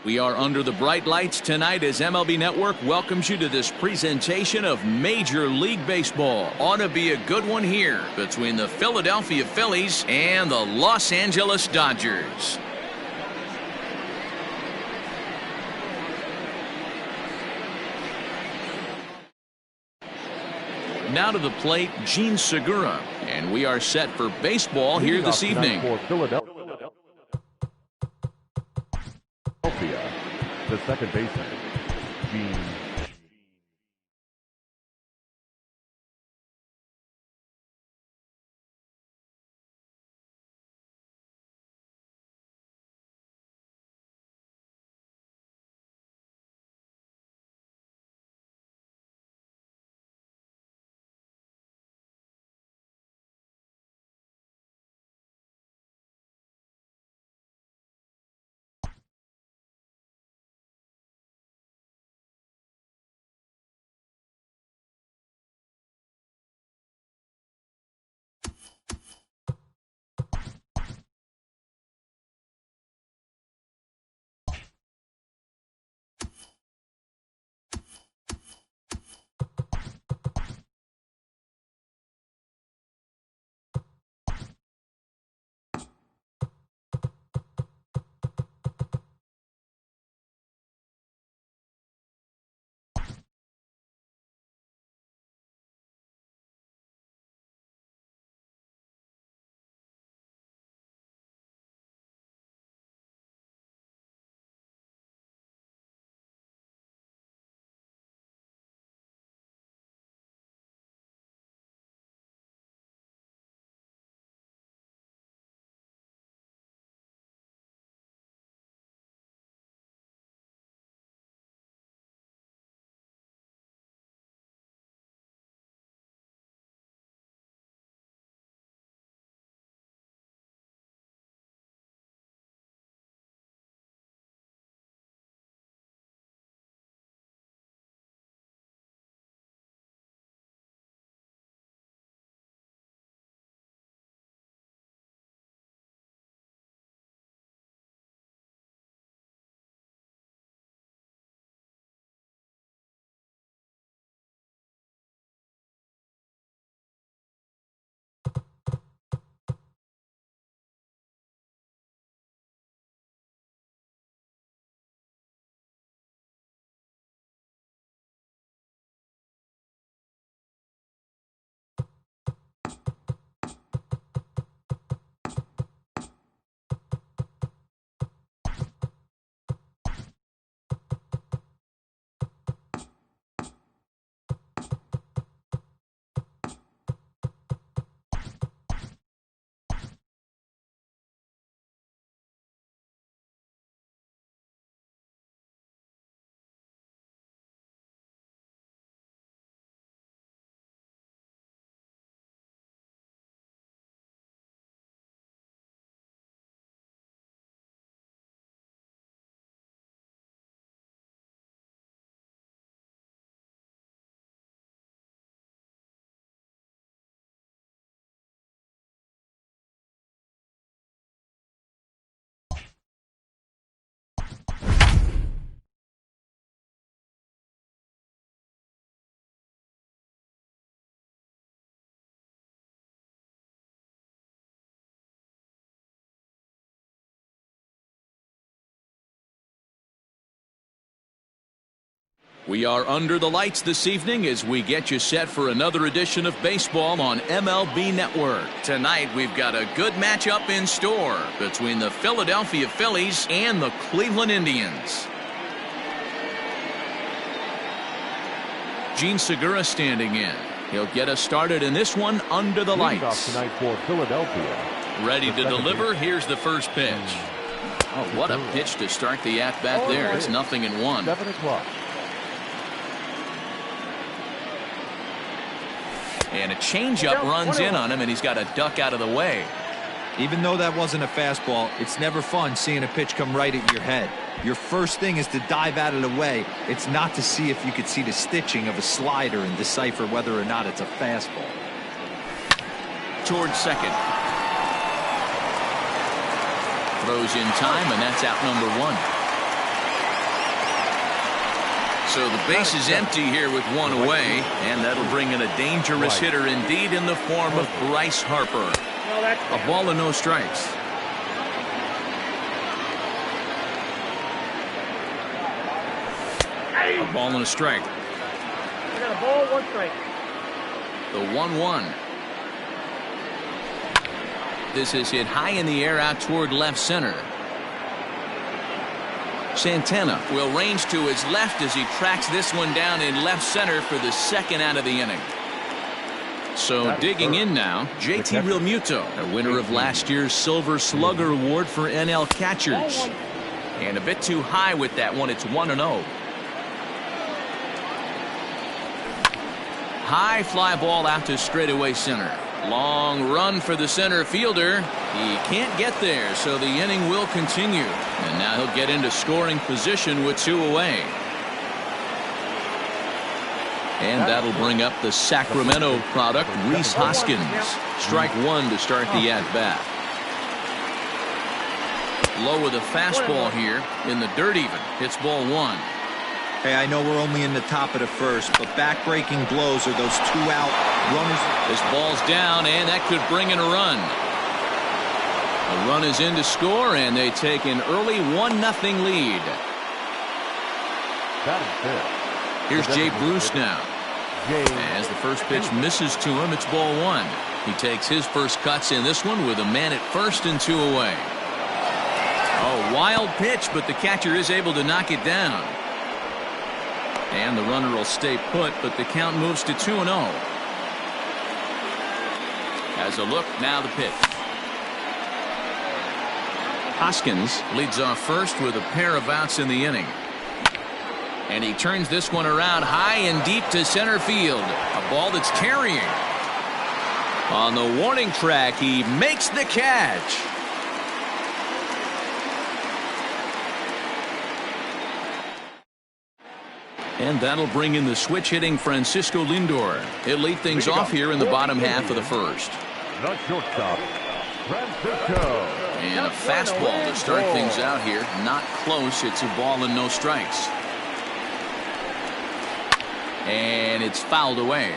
We are under the bright lights tonight as MLB Network welcomes you to this presentation of Major League Baseball. Ought to be a good one here between the Philadelphia Phillies and the Los Angeles Dodgers. Now to the plate, Gene Segura, and we are set for baseball here this evening. For Philadelphia, the second baseman, Gene. We are under the lights this evening as we get you set for another edition of baseball on MLB Network. Tonight, we've got a good matchup in store between the Philadelphia Phillies and the Cleveland Indians. Gene Segura standing in. He'll get us started in this one under the lights. Tonight for Philadelphia. Ready to deliver. Here's the first pitch. Oh, what a pitch to start the at-bat there. It's 0-1. 7 o'clock. And a changeup runs in on him, and he's got to duck out of the way. Even though that wasn't a fastball, it's never fun seeing a pitch come right at your head. Your first thing is to dive out of the way. It's not to see if you could see the stitching of a slider and decipher whether or not it's a fastball. Towards second. Throws in time, and that's out number one. So the base is empty here with one away, and that'll bring in a dangerous hitter indeed in the form of Bryce Harper. A ball and no strikes. A ball and a strike. We got a ball, one strike. The 1-1. This is hit high in the air out toward left center. Santana will range to his left as he tracks this one down in left center for the second out of the inning. So digging in now, JT Realmuto, a winner of last year's Silver Slugger Award for NL catchers. And a bit too high with that one. It's 1-0. High fly ball out to straightaway center. Long run for the center fielder. He can't get there, so the inning will continue. And now he'll get into scoring position with two away. And that'll bring up the Sacramento product, Rhys Hoskins. Strike one to start the at-bat. Low with a fastball here in the dirt even. It's ball one. Hey, I know we're only in the top of the first, but back-breaking blows are those two-out runners. This ball's down, and that could bring in a run. A run is in to score, and they take an early 1-0 lead. Here's Jay Bruce now. As the first pitch misses to him, it's ball one. He takes his first cuts in this one with a man at first and two away. A wild pitch, but the catcher is able to knock it down. And the runner will stay put, but the count moves to 2-0. As a look, now the pitch. Hoskins leads off first with a pair of outs in the inning. And he turns this one around high and deep to center field. A ball that's carrying. On the warning track, he makes the catch. And that'll bring in the switch-hitting Francisco Lindor. He'll lead things off here in the bottom half of the first. The shortstop, Francisco. And a fastball to start things out here. Not close. It's a ball and no strikes. And it's fouled away.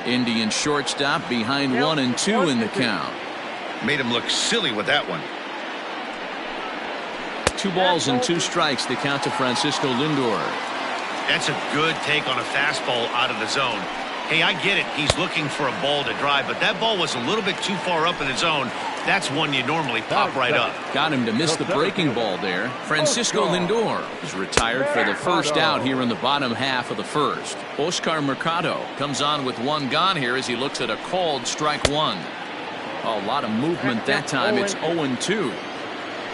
Indian shortstop behind 1-2 in the count. Made him look silly with that one. 2 balls and 2 strikes, the count to Francisco Lindor. That's a good take on a fastball out of the zone. Hey, I get it. He's looking for a ball to drive, but that ball was a little bit too far up in the zone. That's one you normally pop right up. Got him to miss the breaking ball there. Francisco Lindor is retired for the first out here in the bottom half of the first. Oscar Mercado comes on with 1 gone here as he looks at a called strike 1. A lot of movement that time. It's 0-2.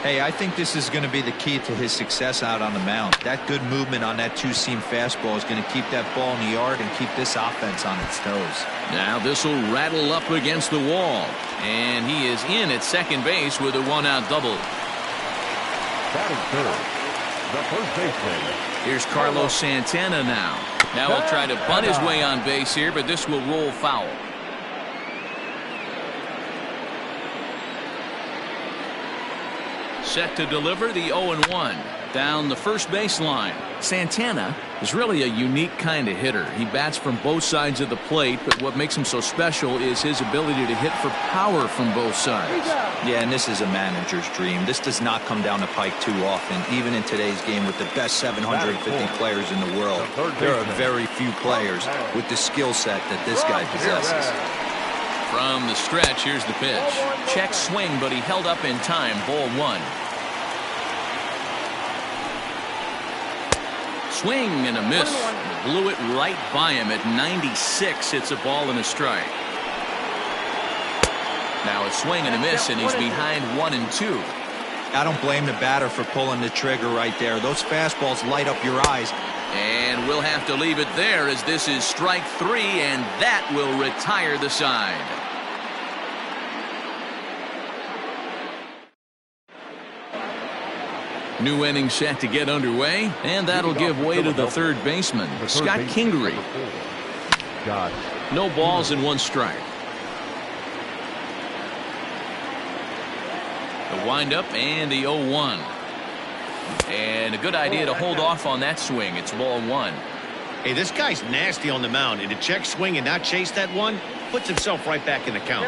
Hey, I think this is going to be the key to his success out on the mound. That good movement on that two-seam fastball is going to keep that ball in the yard and keep this offense on its toes. Now this will rattle up against the wall. And he is in at second base with a 1-out double. Batting third, the first baseman. Here's Carlos Santana now. Now he'll try to bunt his way on base here, but this will roll foul. Set to deliver the 0-1 down the first baseline. Santana is really a unique kind of hitter. He bats from both sides of the plate, but what makes him so special is his ability to hit for power from both sides. Yeah, and this is a manager's dream. This does not come down the pike too often, even in today's game with the best 750 players in the world. There are very few players with the skill set that this guy possesses. From the stretch, here's the pitch. Check swing, but he held up in time. Ball 1. Swing and a miss. Blew it right by him at 96. It's a ball and a strike. Now a swing and a miss, and he's behind 1-2. I don't blame the batter for pulling the trigger right there. Those fastballs light up your eyes. And we'll have to leave it there as this is strike 3, and that will retire the side. New inning set to get underway, and that'll give way to the third baseman, Scott Kingery. No balls and 1 strike. The windup and the 0-1. And a good idea to hold off on that swing. It's ball 1. Hey, this guy's nasty on the mound, and to check swing and not chase that one puts himself right back in the count.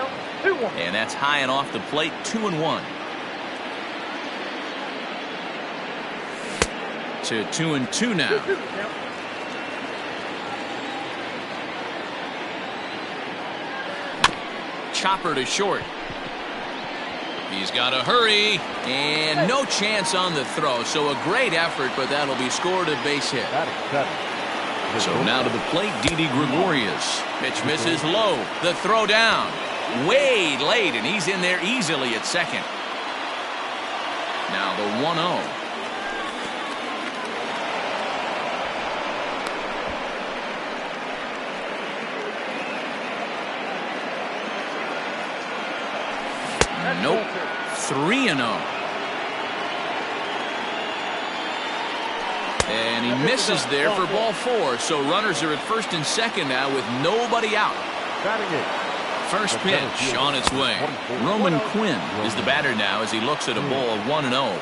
And that's high and off the plate, 2-1. To 2-2 now. Chopper to short. He's got to hurry, and no chance on the throw. So a great effort, but that'll be scored a base hit. So now to the plate, Didi Gregorius. Pitch misses low. The throw down. Way late, and he's in there easily at second. Now the 1-0. Nope. 3-0. And he misses there for ball 4. So runners are at first and second now with nobody out. First pitch on its way. Roman Quinn is the batter now as he looks at a ball 1-0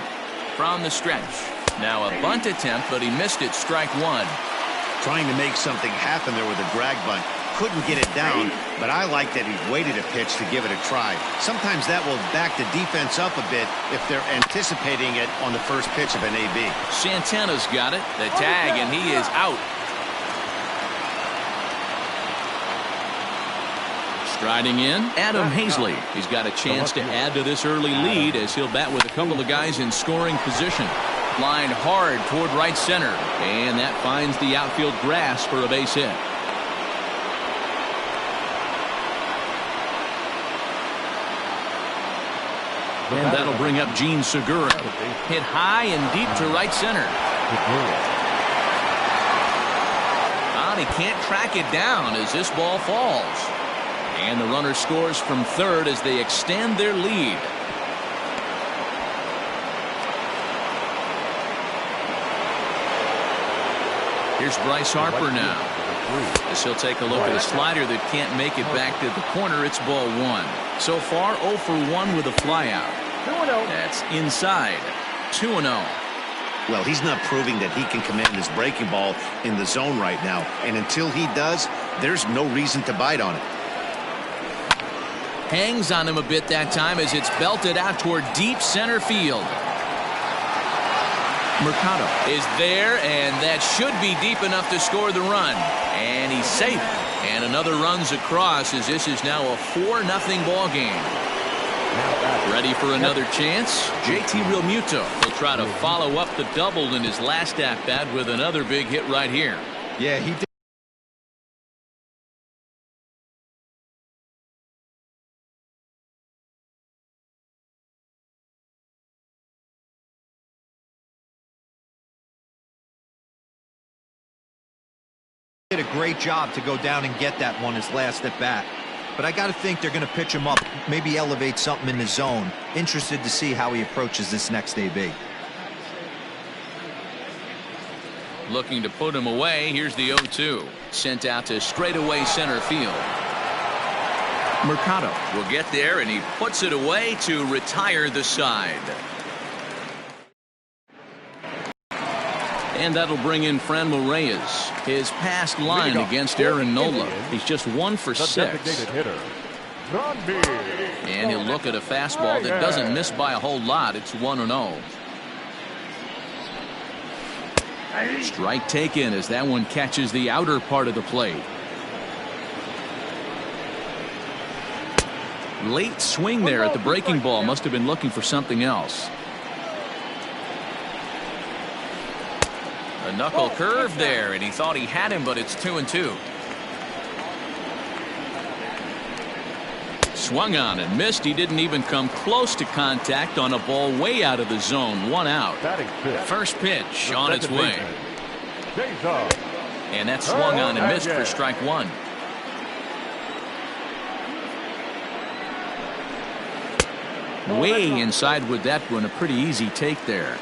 from the stretch. Now a bunt attempt, but he missed it. Strike 1. Trying to make something happen there with a drag bunt. Couldn't get it down, but I like that he waited a pitch to give it a try. Sometimes that will back the defense up a bit if they're anticipating it on the first pitch of an AB. Santana's got it. The tag, and he is out. Striding in, Adam Hazley. He's got a chance to add to this early lead as he'll bat with a couple of guys in scoring position. Lined hard toward right center, and that finds the outfield grass for a base hit. And that'll bring up Gene Segura. Hit high and deep to right center. But he can't track it down as this ball falls. And the runner scores from third as they extend their lead. Here's Bryce Harper now. As he'll take a look at a slider that can't make it back to the corner. It's ball 1. So far 0 for 1 with a flyout. That's inside. 2-0. Well, he's not proving that he can command his breaking ball in the zone right now. And until he does, there's no reason to bite on it. Hangs on him a bit that time as it's belted out toward deep center field. Mercado is there, and that should be deep enough to score the run. And he's safe. And another run's across as this is now a 4-0 ball game. Ready for another chance? JT Realmuto will try to follow up the double in his last at-bat with another big hit right here. Yeah, he did. Did a great job to go down and get that one his last at bat. But I got to think they're going to pitch him up, maybe elevate something in the zone. Interested to see how he approaches this next AB. Looking to put him away. Here's the 0-2. Sent out to straightaway center field. Mercado will get there, and he puts it away to retire the side. And that'll bring in Franmil Reyes. His past line against Aaron Nola. He's just 1 for 6. And he'll look at a fastball that doesn't miss by a whole lot. It's 1-0. Strike taken as that one catches the outer part of the plate. Late swing there at the breaking ball. Must have been looking for something else. A knuckle curve there, and he thought he had him, but it's 2-2. Swung on and missed. He didn't even come close to contact on a ball way out of the zone. 1 out. First pitch on its way. And that swung on and missed for strike 1. Way inside with that one. A pretty easy take there.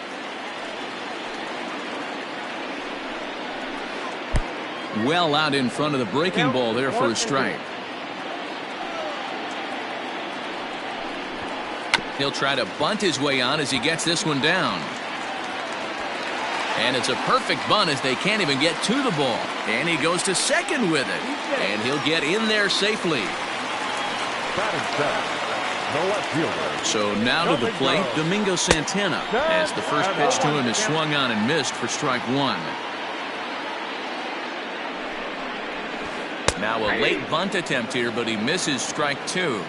Well out in front of the breaking ball there for a strike. He'll try to bunt his way on as he gets this one down. And it's a perfect bunt as they can't even get to the ball. And he goes to second with it. And he'll get in there safely. The left fielder. So now to the plate, Domingo Santana, as the first pitch to him is swung on and missed for strike one. Now a late bunt attempt here, but he misses strike two.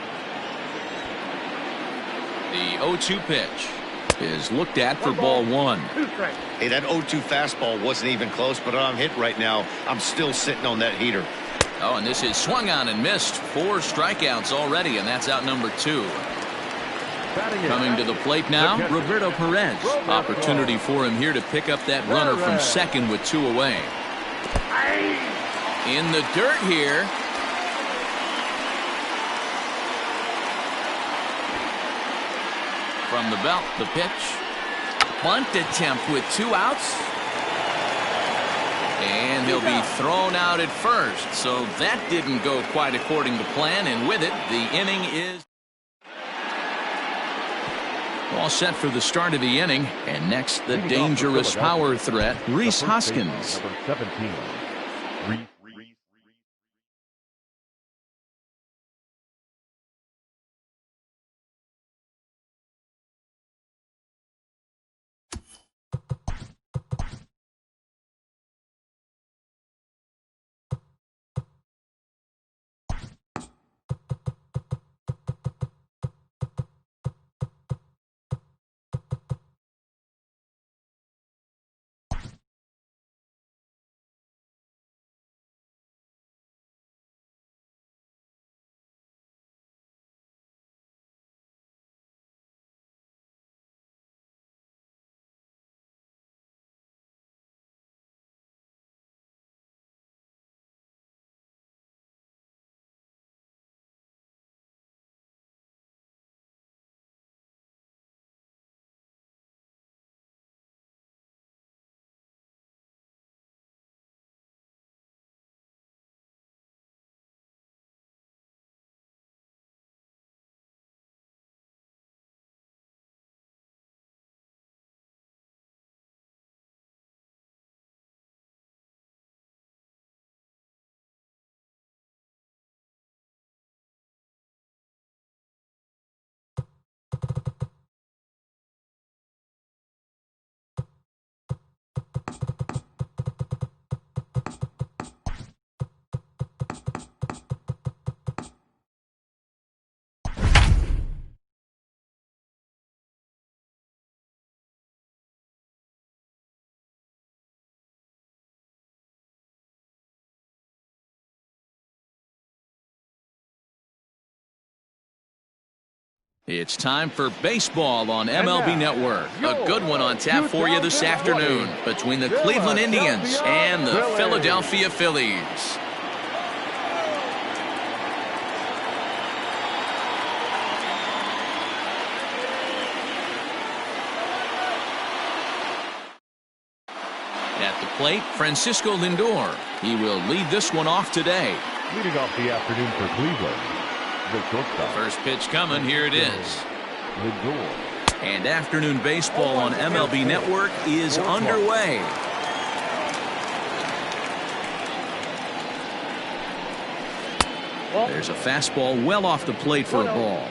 The 0-2 pitch is looked at for ball one. Hey, that 0-2 fastball wasn't even close, but I'm hit right now. I'm still sitting on that heater. Oh, and this is swung on and missed. 4 strikeouts already, and that's out number 2. Coming to the plate now, Roberto Perez. Opportunity for him here to pick up that runner from second with 2 away. In the dirt here. From the belt, the pitch. Bunt attempt with 2 outs. And he'll be thrown out at first. So that didn't go quite according to plan. And with it, the inning is all set for the start of the inning. And next, the dangerous power threat, Rhys Hoskins. Number 17. Rhys. It's time for baseball on MLB Network. A good one on tap for you this afternoon between the Cleveland Indians and the Philadelphia Phillies. At the plate, Francisco Lindor. He will lead this one off today. Leading off the afternoon for Cleveland, the shortstop. First pitch coming, here it is. Lindor. And afternoon baseball on MLB Network is underway. There's a fastball well off the plate for a ball.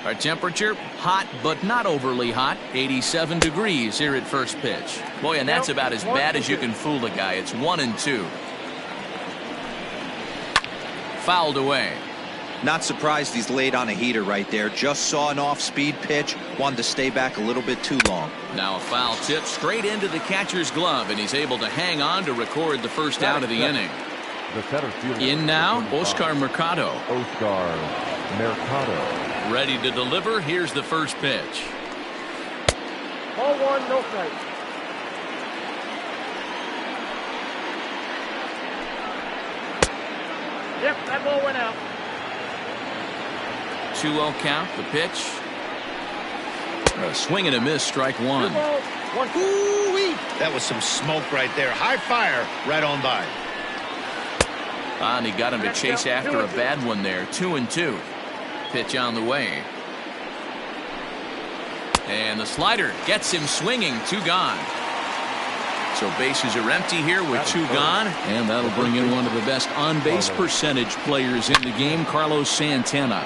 Our temperature, hot but not overly hot, 87 degrees here at first pitch. Boy, and that's about as bad as you can fool a guy. It's 1-2. Fouled away. Not surprised he's laid on a heater right there. Just saw an off-speed pitch. Wanted to stay back a little bit too long. Now a foul tip straight into the catcher's glove, and he's able to hang on to record the first out of the inning. The center fielder. In now, Oscar Mercado. Oscar Mercado. Ready to deliver. Here's the first pitch. Ball 1, no strike. Yep, that ball went out. 2-0 count, the pitch. A swing and a miss, strike one. Ooh-wee. That was some smoke right there. High fire right on by. And he got him to chase after a bad one there. 2-2. Pitch on the way. And the slider gets him swinging. 2 gone. So bases are empty here with 2 gone. And that'll bring in one of the best on-base percentage players in the game, Carlos Santana.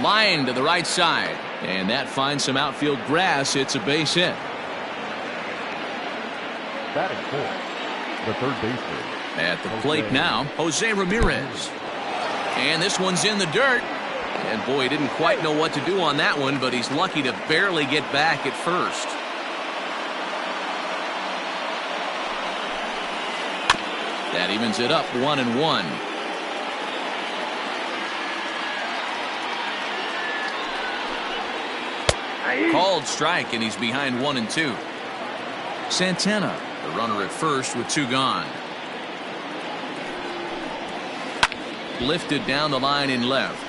Line to the right side. And that finds some outfield grass. It's a base hit. Batting fourth, the third baseman. At the plate now, Jose Ramirez. And this one's in the dirt. And boy, he didn't quite know what to do on that one, but he's lucky to barely get back at first. That evens it up 1-1. Called strike, and he's behind 1-2. Santana, the runner at first with 2 gone. Lifted down the line in left.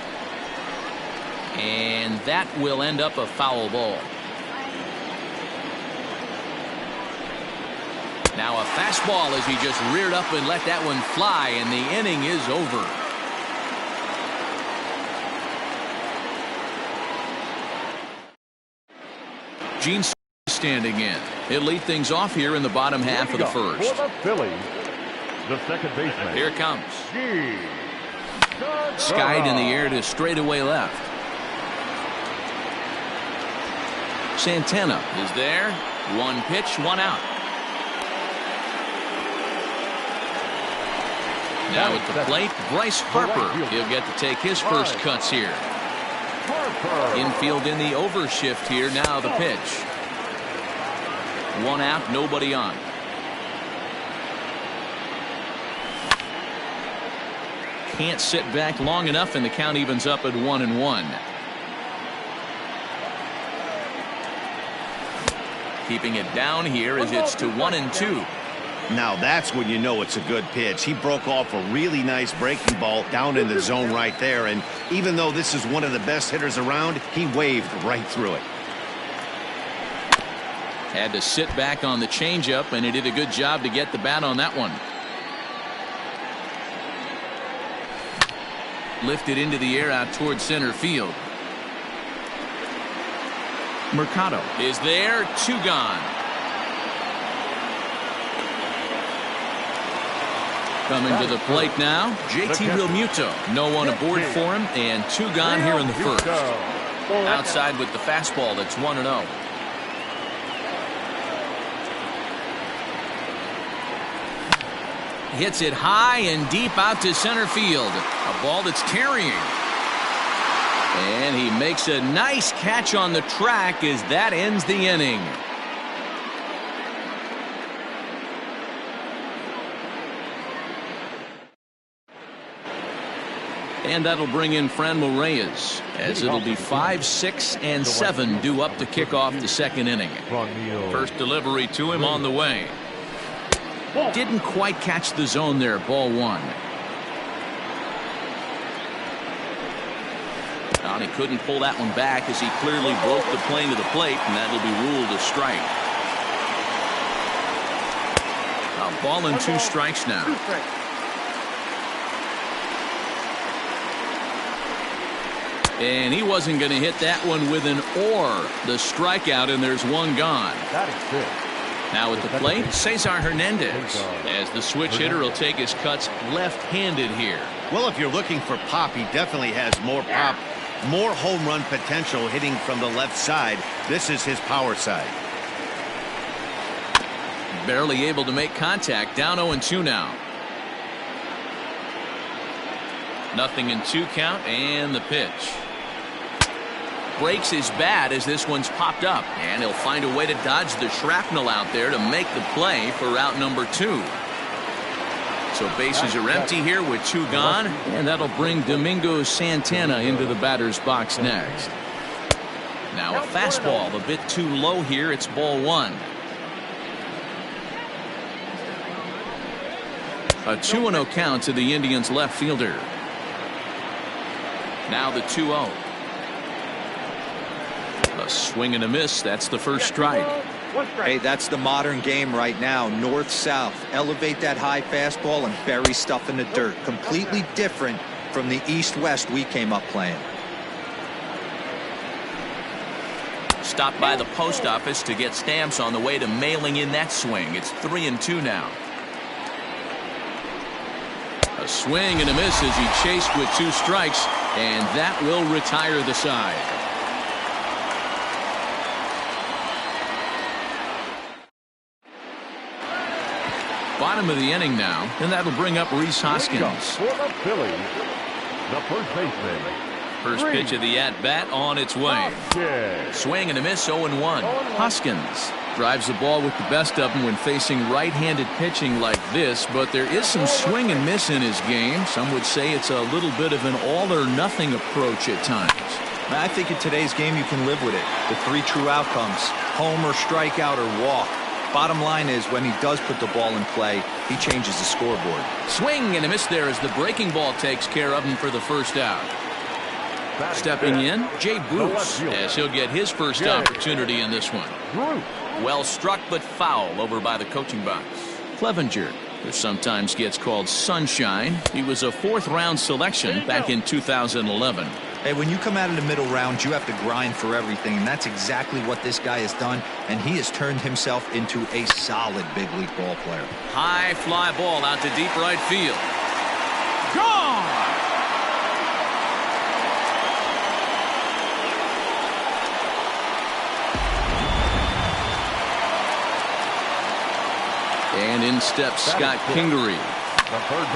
And that will end up a foul ball. Now a fastball as he just reared up and let that one fly, and the inning is over. Gene standing in. He'll lead things off here in the bottom half of the first. For the Phillies, the second baseman. Here it comes. Skied in the air to straightaway left. Santana is there. 1 pitch, 1 out. Now at the plate, Bryce Harper. He'll get to take his first cuts here. Infield in the overshift here. Now the pitch. 1 out, nobody on. Can't sit back long enough, and the count evens up at 1-1. Keeping it down here as it's to 1-2. Now that's when you know it's a good pitch. He broke off a really nice breaking ball down in the zone right there, and even though this is one of the best hitters around, he waved right through it. Had to sit back on the changeup, and he did a good job to get the bat on that one. Lifted into the air out towards center field. Mercado is there. 2 gone. Coming to the plate now, JT Realmuto. No one aboard for him, and 2 gone here in the first. Outside with the fastball. That's 1-0. Hits it high and deep out to center field. A ball that's carrying. And he makes a nice catch on the track as that ends the inning. And that'll bring in Franmil Reyes, as it'll be 5, 6, and 7 due up to kick off the second inning. First delivery to him on the way. Didn't quite catch the zone there. Ball 1. And he couldn't pull that one back as he clearly broke the plane to the plate, and that'll be ruled a strike. A ball and 2 strikes now. And he wasn't going to hit that one with an or. The strikeout, and there's 1 gone. Now at the plate, Cesar Hernandez, as the switch hitter will take his cuts left-handed here. Well, if you're looking for pop, he definitely has more pop, more home run potential hitting from the left side. This is his power side. Barely able to make contact. Down 0-2 now. 0-2 count, and the pitch. Breaks his bat as this one's popped up, and he'll find a way to dodge the shrapnel out there to make the play for out number 2. So bases are empty here with 2 gone, and that'll bring Domingo Santana into the batter's box next. Now a fastball a bit too low here. It's ball 1. A 2-0 count to the Indians left fielder. Now the 2-0. A swing and a miss. That's the first strike. Hey, that's the modern game right now. North-south. Elevate that high fastball and bury stuff in the dirt. Completely different from the east-west we came up playing. stop by the post office to get stamps on the way to mailing in that swing. It's 3-2 now. A swing and a miss as he chased with 2 strikes, and that will retire the side. Bottom of the inning now, and that'll bring up Rhys Hoskins. For the Phillies, the first baseman. First pitch of the at-bat on its way. Swing and a miss, 0-1. Hoskins drives the ball with the best of them when facing right-handed pitching like this, but there is some swing and miss in his game. Some would say it's a little bit of an all-or-nothing approach at times. I think in today's game you can live with it. The 3 true outcomes: homer, strikeout, or walk. Bottom line is, when he does put the ball in play, he changes the scoreboard. Swing and a miss there as the breaking ball takes care of him for the first out. Stepping in, Jay Bruce, as he'll get his first opportunity in this one. Well struck but foul over by the coaching box. Clevenger, who sometimes gets called Sunshine. He was a 4th-round selection back in 2011. Hey, when you come out of the middle round, you have to grind for everything, and that's exactly what this guy has done, and he has turned himself into a solid big league ball player. High fly ball out to deep right field. Gone! And in steps Scott Kingery.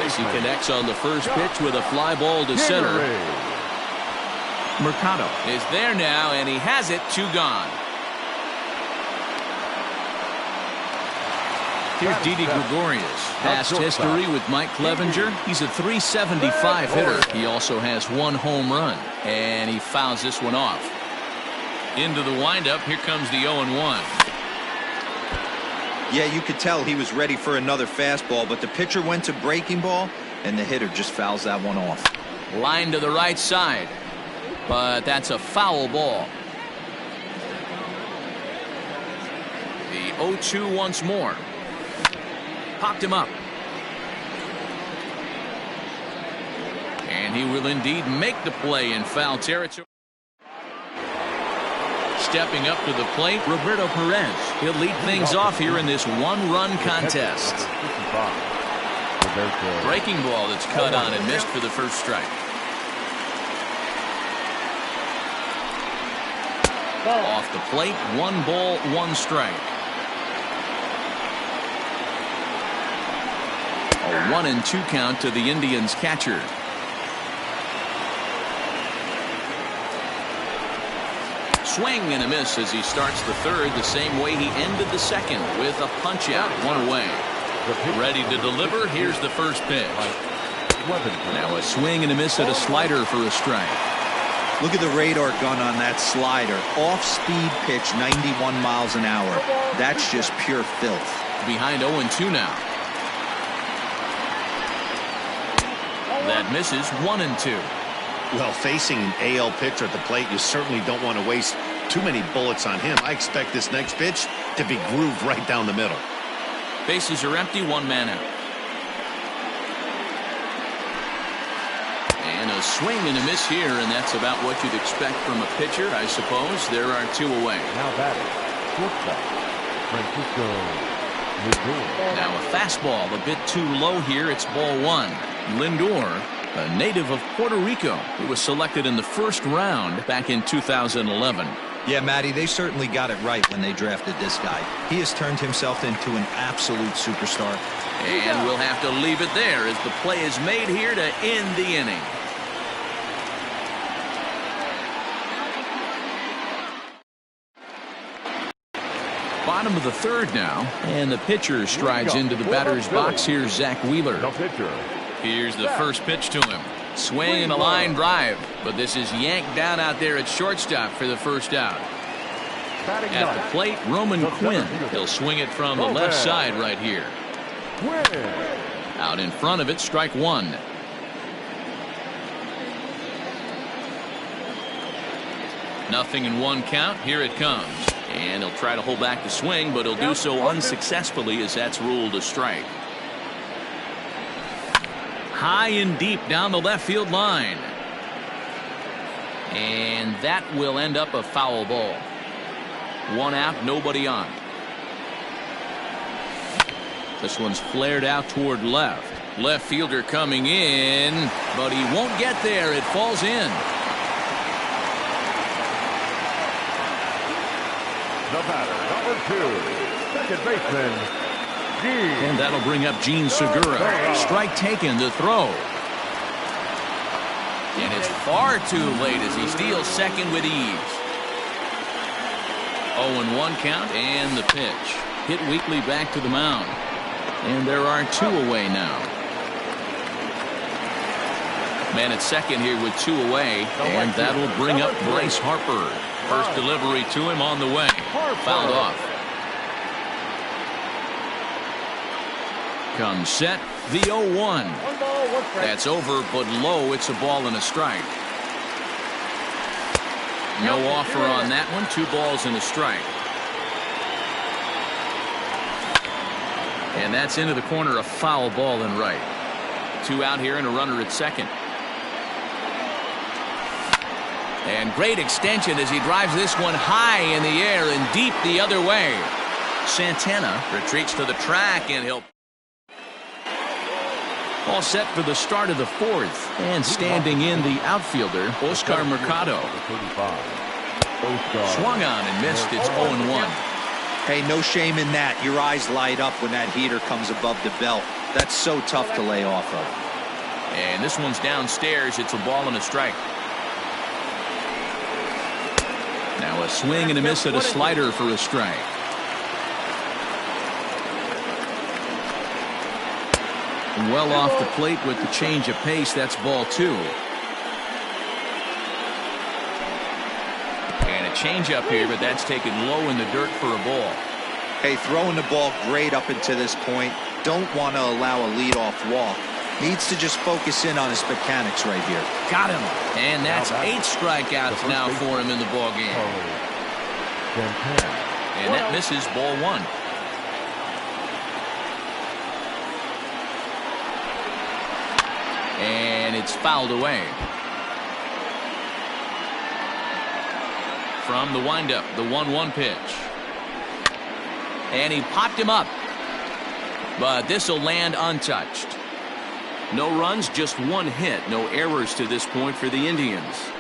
As he connects on the first pitch with a fly ball to center. Mercado is there now, and he has it. 2 gone. Here's Didi Gregorius. Past history with Mike Clevenger. He's a .375 hitter. He also has 1 home run, and he fouls this one off. Into the windup. Here comes the 0-1. Yeah, you could tell he was ready for another fastball, but the pitcher went to breaking ball, and the hitter just fouls that one off. Line to the right side, but that's a foul ball. The 0-2 once more. Popped him up. And he will indeed make the play in foul territory. Stepping up to the plate, Roberto Perez. He'll lead things off here in this 1-run contest. Breaking ball that's cut on and missed for the first strike. Off the plate, 1 ball, 1 strike. A 1-2 count to the Indians catcher. Swing and a miss as he starts the 3rd the same way he ended the 2nd with a punch out, 1 away. Ready to deliver. Here's the first pitch. Now a swing and a miss at a slider for a strike. Look at the radar gun on that slider. Off-speed pitch, 91 miles an hour. That's just pure filth. Behind 0-2 now. That misses. 1-2. Well, facing an AL pitcher at the plate, you certainly don't want to waste too many bullets on him. I expect this next pitch to be grooved right down the middle. Bases are empty, 1 man out. And a swing and a miss here, and that's about what you'd expect from a pitcher, I suppose. There are 2 away. Now batting, shortstop, Francisco Lindor. Now a fastball a bit too low here. It's ball 1. Lindor, a native of Puerto Rico, who was selected in the 1st round back in 2011. Yeah, Matty, they certainly got it right when they drafted this guy. He has turned himself into an absolute superstar. And we'll have to leave it there as the play is made here to end the inning. Bottom of the 3rd now, and the pitcher strides into the batter's box. Here's Zach Wheeler. The pitcher. Here's the first pitch to him. Swing and a line drive, but this is yanked down out there at shortstop for the first out. At the plate, Roman Quinn. He'll swing it from the left side right here. Out in front of it, strike 1. Nothing in 1 count. Here it comes. And he'll try to hold back the swing, but he'll do so unsuccessfully as that's ruled a strike. High and deep down the left field line. And that will end up a foul ball. One out, nobody on. This one's flared out toward left. Left fielder coming in, but he won't get there. It falls in. The batter, number 2, second baseman, Gene. And that'll bring up Gene Segura. Strike taken, the throw. And it's far too late as he steals second with ease. 0-1 count and the pitch. Hit weakly back to the mound. And there are 2 away now. Man at second here with 2 away. And that'll bring up Bryce Harper. First delivery to him on the way. Fouled off. Comes set. The 0-1. 1 ball, 1 strike. That's over, but low. It's a ball and a strike. No offer on that one. 2 balls and a strike. And that's into the corner, a foul ball and right. 2 out here and a runner at second. And great extension as he drives this one high in the air and deep the other way. Santana retreats to the track and he'll. All set for the start of the 4th. And standing in the outfielder, Oscar Mercado. Swung on and missed. It's 0-1. Hey, no shame in that. Your eyes light up when that heater comes above the belt. That's so tough to lay off of. And this one's downstairs. It's a ball and a strike. Now a swing and a miss at a slider for a strike. Well off the plate with the change of pace. That's ball 2. And a changeup here, but that's taken low in the dirt for a ball. Hey, throwing the ball great up until this point. Don't want to allow a leadoff walk. Needs to just focus in on his mechanics right here. Got him. And that's 8 strikeouts now for him in the ball game. And that misses ball 1. And it's fouled away. From the windup, the 1-1 pitch. And he popped him up. But this will land untouched. No runs, just 1 hit. No errors to this point for the Indians.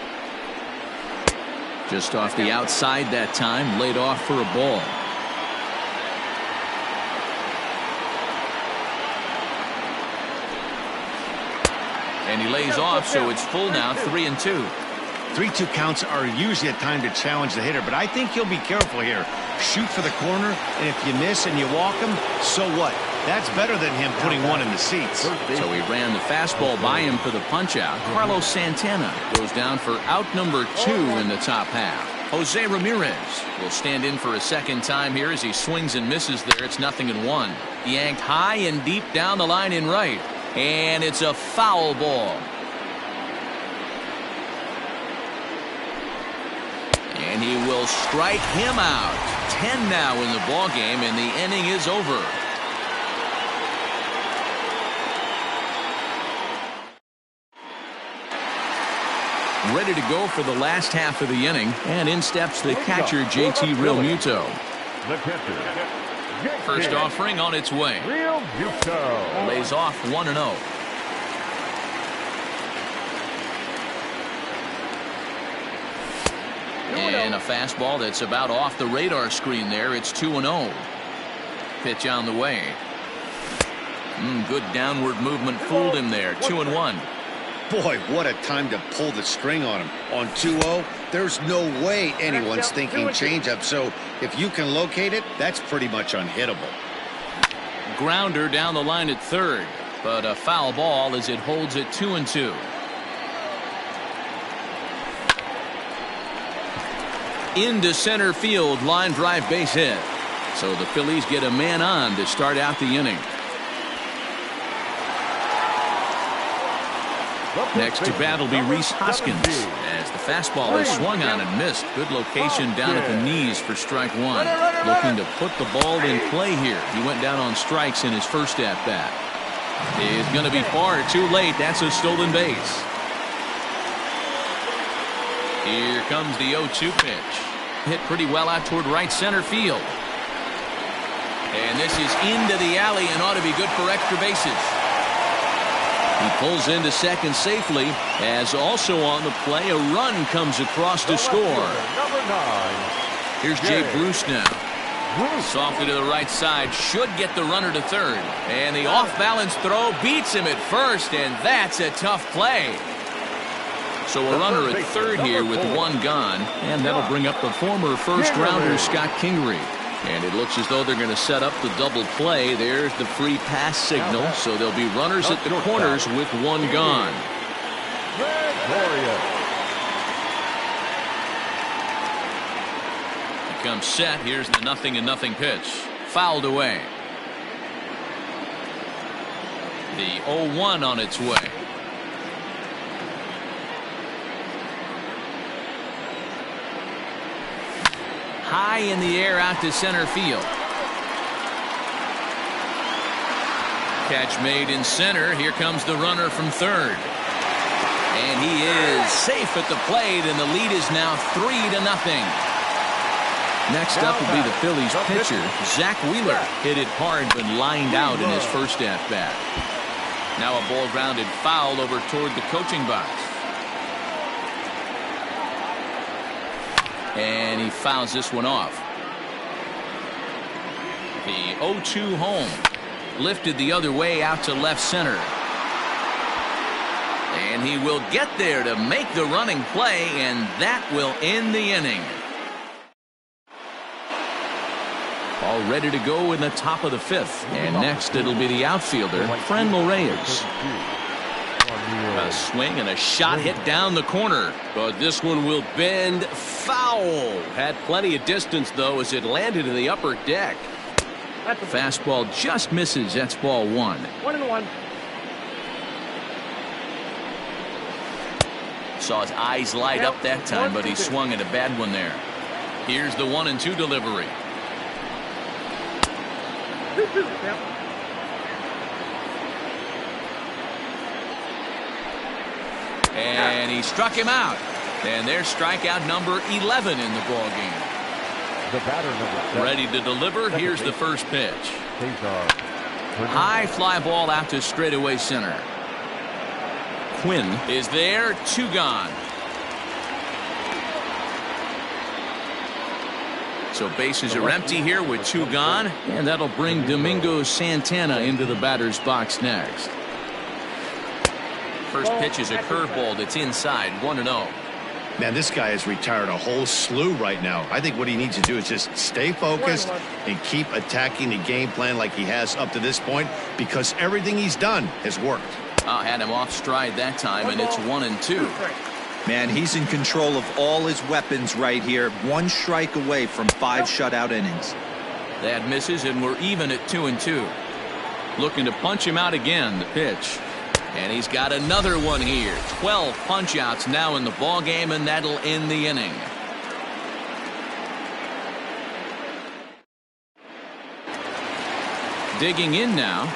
Just off the outside that time, laid off for a ball. And he lays off, so it's full now, 3-2. 3-2 counts are usually a time to challenge the hitter, but I think he'll be careful here. Shoot for the corner, and if you miss and you walk him, so what? That's better than him putting one in the seats. So he ran the fastball by him for the punch-out. Carlos Santana goes down for out number 2 in the top half. Jose Ramirez will stand in for a second time here as he swings and misses there. It's 0-1. Yanked high and deep down the line in right. And it's a foul ball. And he will strike him out. 10 now in the ball game, and the inning is over. Ready to go for the last half of the inning, and in steps the catcher, JT Realmuto. The catcher. First offering on its way. Realmuto. Lays off 1-0. And a fastball that's about off the radar screen there. It's 2-0. Pitch on the way. Good downward movement fooled him there. 2-1. Boy, what a time to pull the string on him. On 2-0, there's no way anyone's thinking changeup. So if you can locate it, that's pretty much unhittable. Grounder down the line at third, but a foul ball as it holds at 2-2. Into center field, line drive base hit. So the Phillies get a man on to start out the inning. Next to bat will be Rhys Hoskins as the fastball is swung on and missed. Good location down at the knees for strike 1. Looking to put the ball in play here. He went down on strikes in his first at bat. Is going to be far too late. That's a stolen base. Here comes the 0-2 pitch. hit pretty well out toward right center field. And this is into the alley and ought to be good for extra bases. He pulls into second safely, as also on the play a run comes across to score. Number 9. Here's Jay Bruce now. Softly to the right side, should get the runner to third. And the off-balance throw beats him at first, and that's a tough play. So a runner at third here with one gone, and that'll bring up the former first-rounder Scott Kingery. And it looks as though they're going to set up the double play. There's the free pass signal, so there'll be runners at the corners with one gone. Comes set. Here's the 0-0 pitch. Fouled away. The 0-1 on its way. High in the air out to center field. Catch made in center. Here comes the runner from third. And he is safe at the plate, and the lead is now 3-0. Next up will be the Phillies pitcher, Zach Wheeler. Hit it hard but lined out in his first at-bat. Now a ball grounded foul over toward the coaching box. And he fouls this one off. The 0-2 home. Lifted the other way out to left center. And he will get there to make the running play, and that will end the inning. All ready to go in the top of the fifth. And next it'll be the outfielder, Franmil Reyes. A swing and a shot hit down the corner. But this one will bend foul. Had plenty of distance, though, as it landed in the upper deck. Fastball just misses. That's ball 1. 1-1. Saw his eyes light up that time, but he swung at a bad one there. Here's the 1-2 delivery. And he struck him out. And there's strikeout number 11 in the ball game. The batter number 7. Ready to deliver. Here's the first pitch. High fly ball out to straightaway center. Quinn is there. 2 gone. So bases are empty here with 2 gone, and that'll bring Domingo Santana into the batter's box next. First pitch is a curveball that's inside. 1-0. Man, this guy has retired a whole slew right now. I think what he needs to do is just stay focused and keep attacking the game plan like he has up to this point, because everything he's done has worked. Had him off stride that time, and it's 1-2. Man, he's in control of all his weapons right here. 1 strike away from 5 shutout innings. That misses, and we're even at 2-2. Looking to punch him out again. The pitch. And he's got another one here. 12 punch-outs now in the ball game, and that'll end the inning. Digging in now.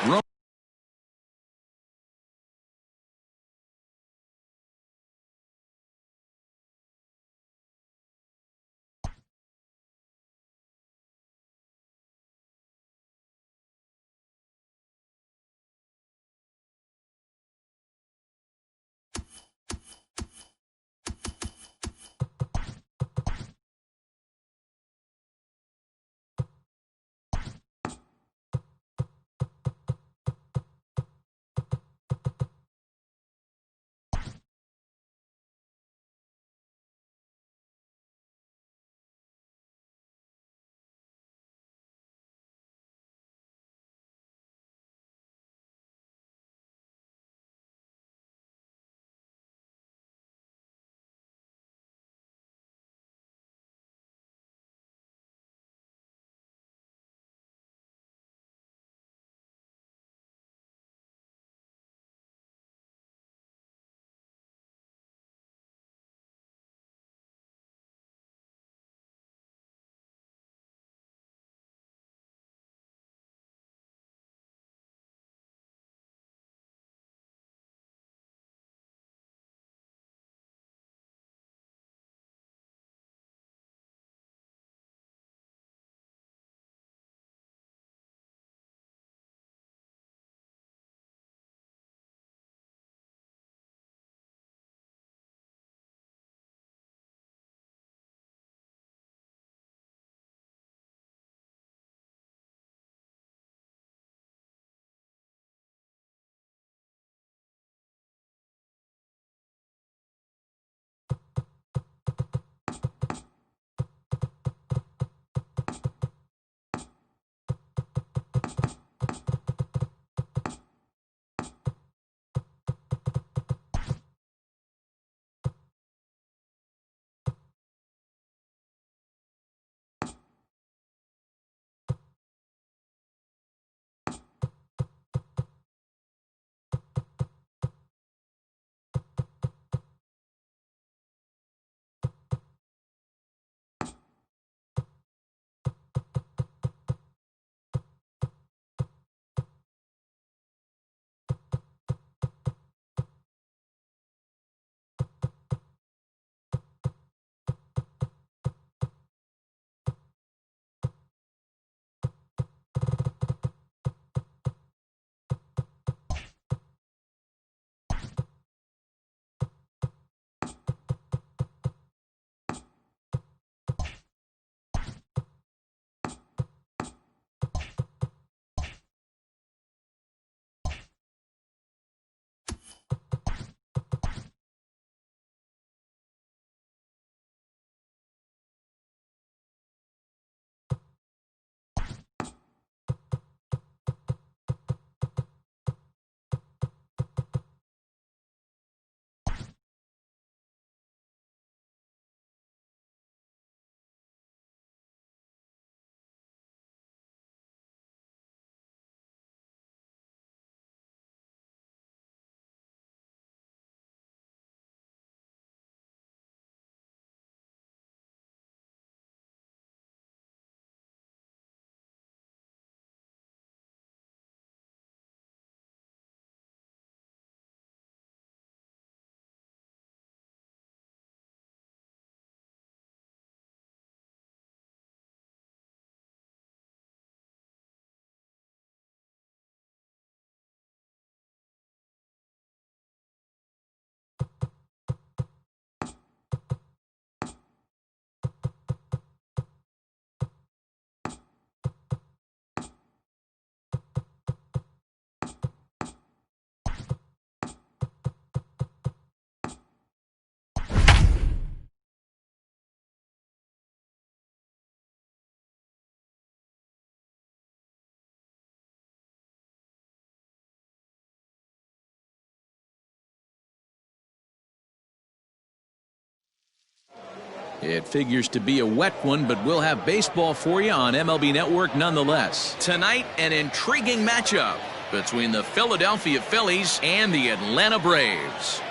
It figures to be a wet one, but we'll have baseball for you on MLB Network nonetheless. Tonight, an intriguing matchup between the Philadelphia Phillies and the Atlanta Braves.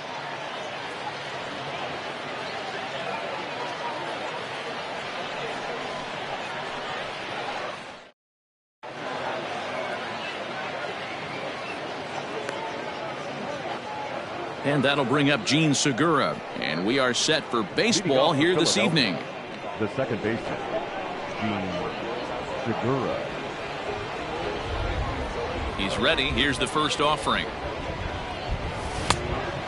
And that'll bring up Gene Segura. And we are set for baseball here this evening. The second baseman, Gene Segura. He's ready. Here's the first offering.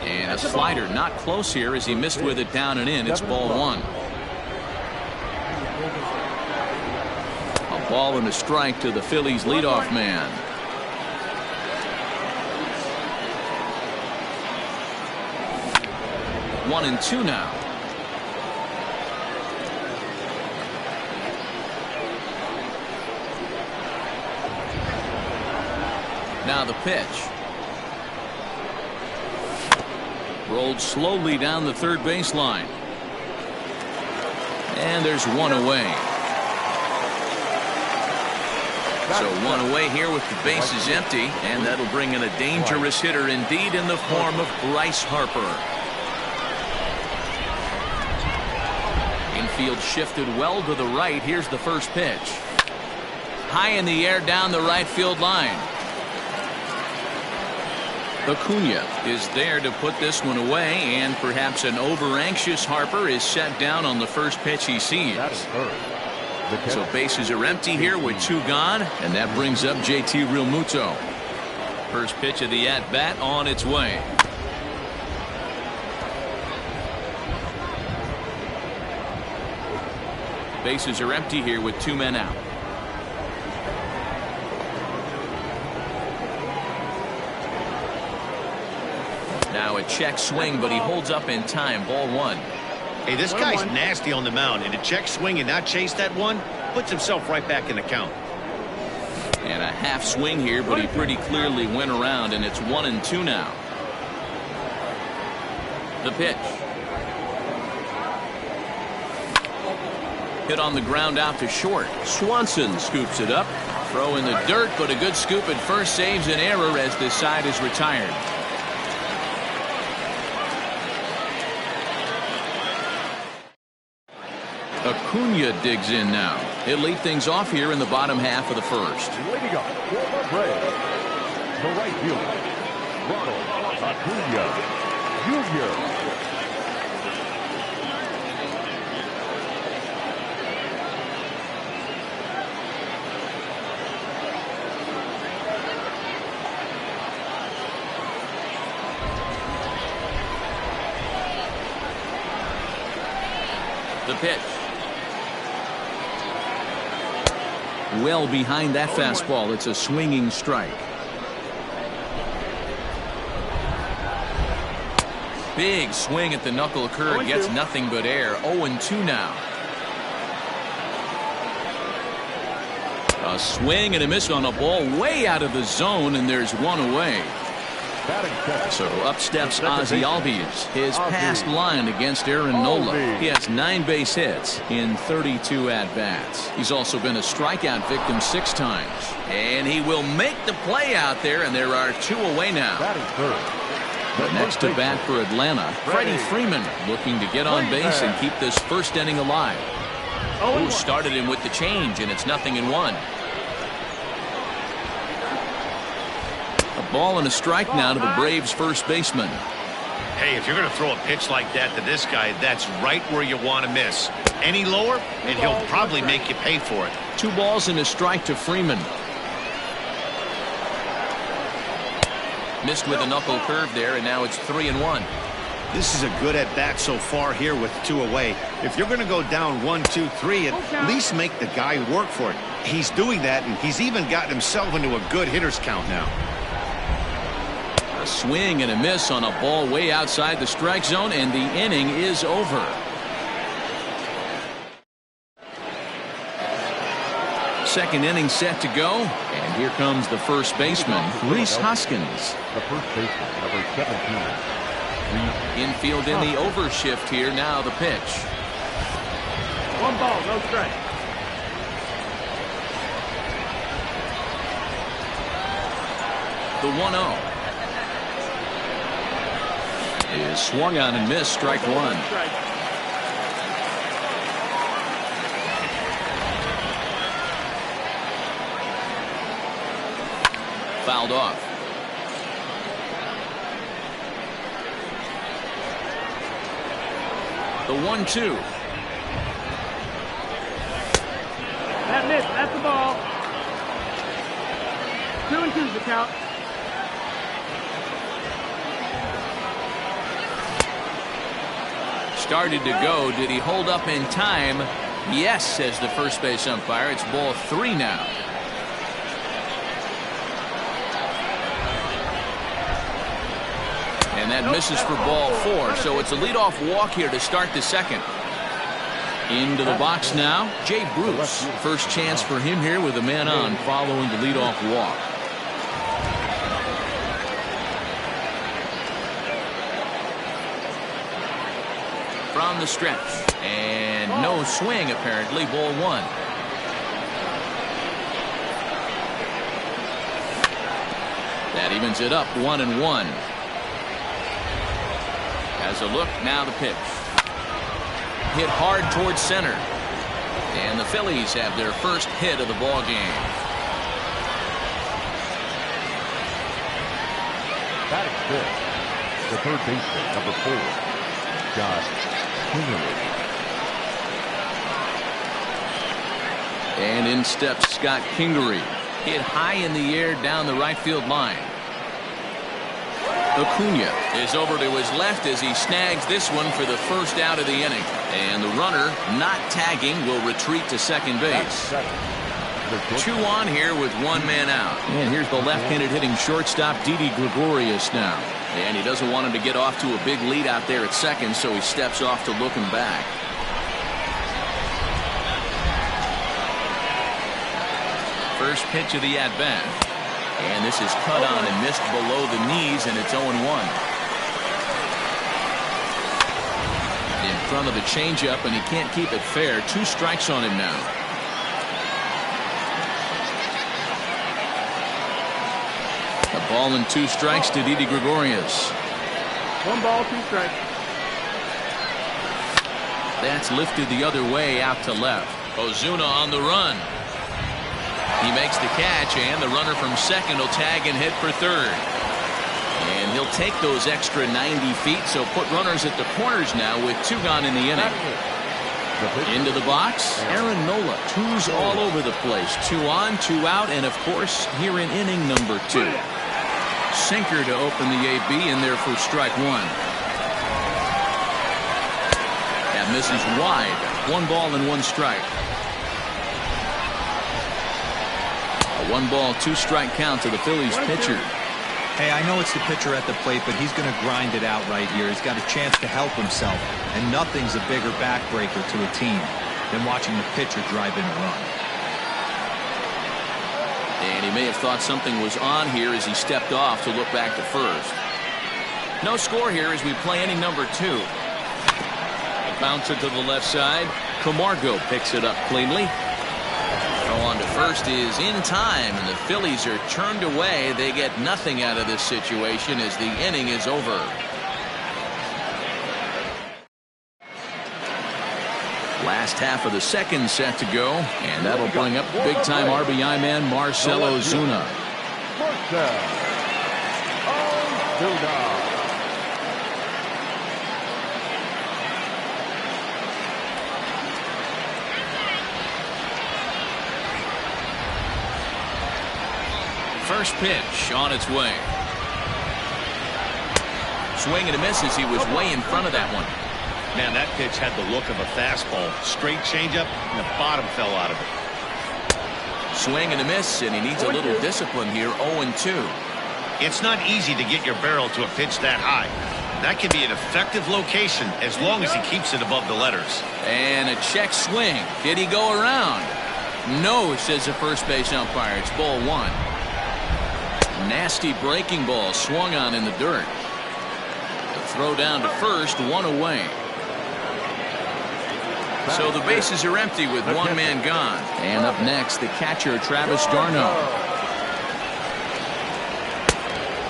And a slider not close here as he missed with it down and in. It's ball one. A ball and a strike to the Phillies leadoff man. 1-2 now. Now the pitch. Rolled slowly down the third baseline. And there's one away. So one away here with the bases empty. And that'll bring in a dangerous hitter indeed in the form of Bryce Harper. Infield shifted well to the right. Here's the first pitch. High in the air down the right field line. Acuna is there to put this one away, and perhaps an over-anxious Harper is set down on the first pitch he sees. So bases are empty here with two gone, and that brings up JT Realmuto. First pitch of the at-bat on its way. Bases are empty here with two men out. Now a check swing, but he holds up in time. Ball one. Hey, this guy's nasty on the mound, and a check swing and not chase that one puts himself right back in the count. And a half swing here, but he pretty clearly went around, and it's 1-2 now. The pitch. Hit on the ground out to short. Swanson scoops it up. Throw in the dirt, but a good scoop at first saves an error as this side is retired. Acuna digs in now. He'll lead things off here in the bottom half of the first. Leading up for the Braves, the right fielder, Ronald Acuna Jr. The pitch. Well behind that fastball. It's a swinging strike. Big swing at the knuckle curve. Gets nothing but air. 0-2 now. A swing and a miss on a ball way out of the zone, and there's one away. So up steps Ozzie Albies, his past line against Aaron Nola. He has 9 base hits in 32 at-bats. He's also been a strikeout victim 6 times. And he will make the play out there, and there are 2 away now. But next to bat for Atlanta, Freddie Freeman looking to get on base and keep this first inning alive. Who started him with the change, and it's 0-1. Ball and a strike now to the Braves first baseman. Hey, if you're going to throw a pitch like that to this guy, that's right where you want to miss. Any lower, and he'll probably make you pay for it. 2 balls and a strike to Freeman. Missed with a knuckle curve there, and now it's 3-1. This is a good at-bat so far here with 2 away. If you're going to go down 1, 2, 3, at least make the guy work for it. He's doing that, and he's even gotten himself into a good hitter's count now. A swing and a miss on a ball way outside the strike zone, and the inning is over. Second inning set to go, and here comes the first baseman, Rhys Hoskins. The first baseman, number 17. Infield in the overshift here. Now the pitch. One ball, no strike. The 1-0 is swung on and missed. Strike one. Fouled off. The 1-2. That missed. That's the ball. 2-2's the count. Started to go. Did he hold up in time? Yes, says the first base umpire. It's ball 3 now. And that misses for ball 4. So it's a leadoff walk here to start the second. Into the box now, Jay Bruce. First chance for him here with a man on following the leadoff walk. From the stretch. And no swing, apparently. Ball 1. That evens it up 1-1. Has a look, now the pitch. Hit hard towards center. And the Phillies have their first hit of the ball game. Batting fifth, the third baseman, number 4, Josh Kingery. And in steps Scott Kingery. Hit high in the air down the right field line. Acuna is over to his left as he snags this one for the first out of the inning. And the runner, not tagging, will retreat to second base. 2 on here with 1 man out. And here's the left-handed hitting shortstop, Didi Gregorius now. And he doesn't want him to get off to a big lead out there at second, so he steps off to look him back. First pitch of the at-bat. And this is cut on and missed below the knees, and it's 0-1. In front of the changeup, and he can't keep it fair. 2 strikes on him now. A ball and 2 strikes to Didi Gregorius. 1 ball, 2 strikes. That's lifted the other way out to left. Ozuna on the run. He makes the catch, and the runner from second will tag and hit for third. And he'll take those extra 90 feet, so put runners at the corners now with 2 gone in the inning. Into the box, Aaron Nola. 2's all over the place. 2 on, 2 out, and of course, here in inning number 2. Sinker to open the AB in there for strike 1. That misses wide. 1 ball and 1 strike. A 1 ball, 2 strike count to the Phillies pitcher. Hey, I know it's the pitcher at the plate, but he's going to grind it out right here. He's got a chance to help himself, and nothing's a bigger backbreaker to a team than watching the pitcher drive in a run. And he may have thought something was on here as he stepped off to look back to first. No score here as we play inning number 2. A bouncer to the left side. Camargo picks it up cleanly. Throw on to first is in time, and the Phillies are turned away. They get nothing out of this situation as the inning is over. Last half of the second set to go, and that'll bring up big-time RBI man Marcell Ozuna. Marcell Ozuna. First pitch on its way. Swing and a miss as he was way in front of that one. Man, that pitch had the look of a fastball. Straight changeup, and the bottom fell out of it. Swing and a miss, and he needs a little discipline here. 0-2. It's not easy to get your barrel to a pitch that high. That can be an effective location as long as he keeps it above the letters. And a check swing. Did he go around? No, says the first base umpire. It's ball 1. Nasty breaking ball swung on in the dirt. The throw down to first, 1 away. So the bases are empty with one man gone. And up next, the catcher, Travis d'Arnaud.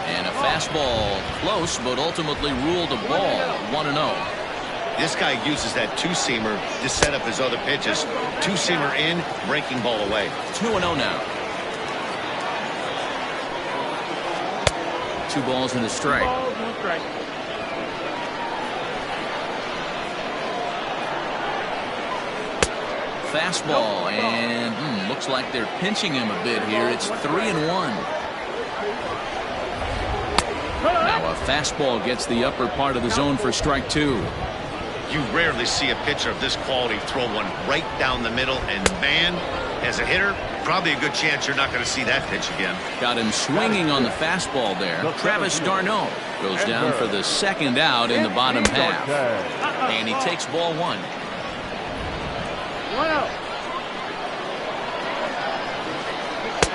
And a fastball close, but ultimately ruled a ball. 1-0. This guy uses that two-seamer to set up his other pitches. Two-seamer in, breaking ball away. 2-0 now. 2 balls and a strike. Balls and a strike. Fastball, and looks like they're pinching him a bit here. It's 3-1. Now a fastball gets the upper part of the zone for strike 2. You rarely see a pitcher of this quality throw one right down the middle, and man, as a hitter, probably a good chance you're not going to see that pitch again. Got him swinging on the fastball there. Travis d'Arnaud goes down for the second out in the bottom half. And he takes ball 1. 1-0.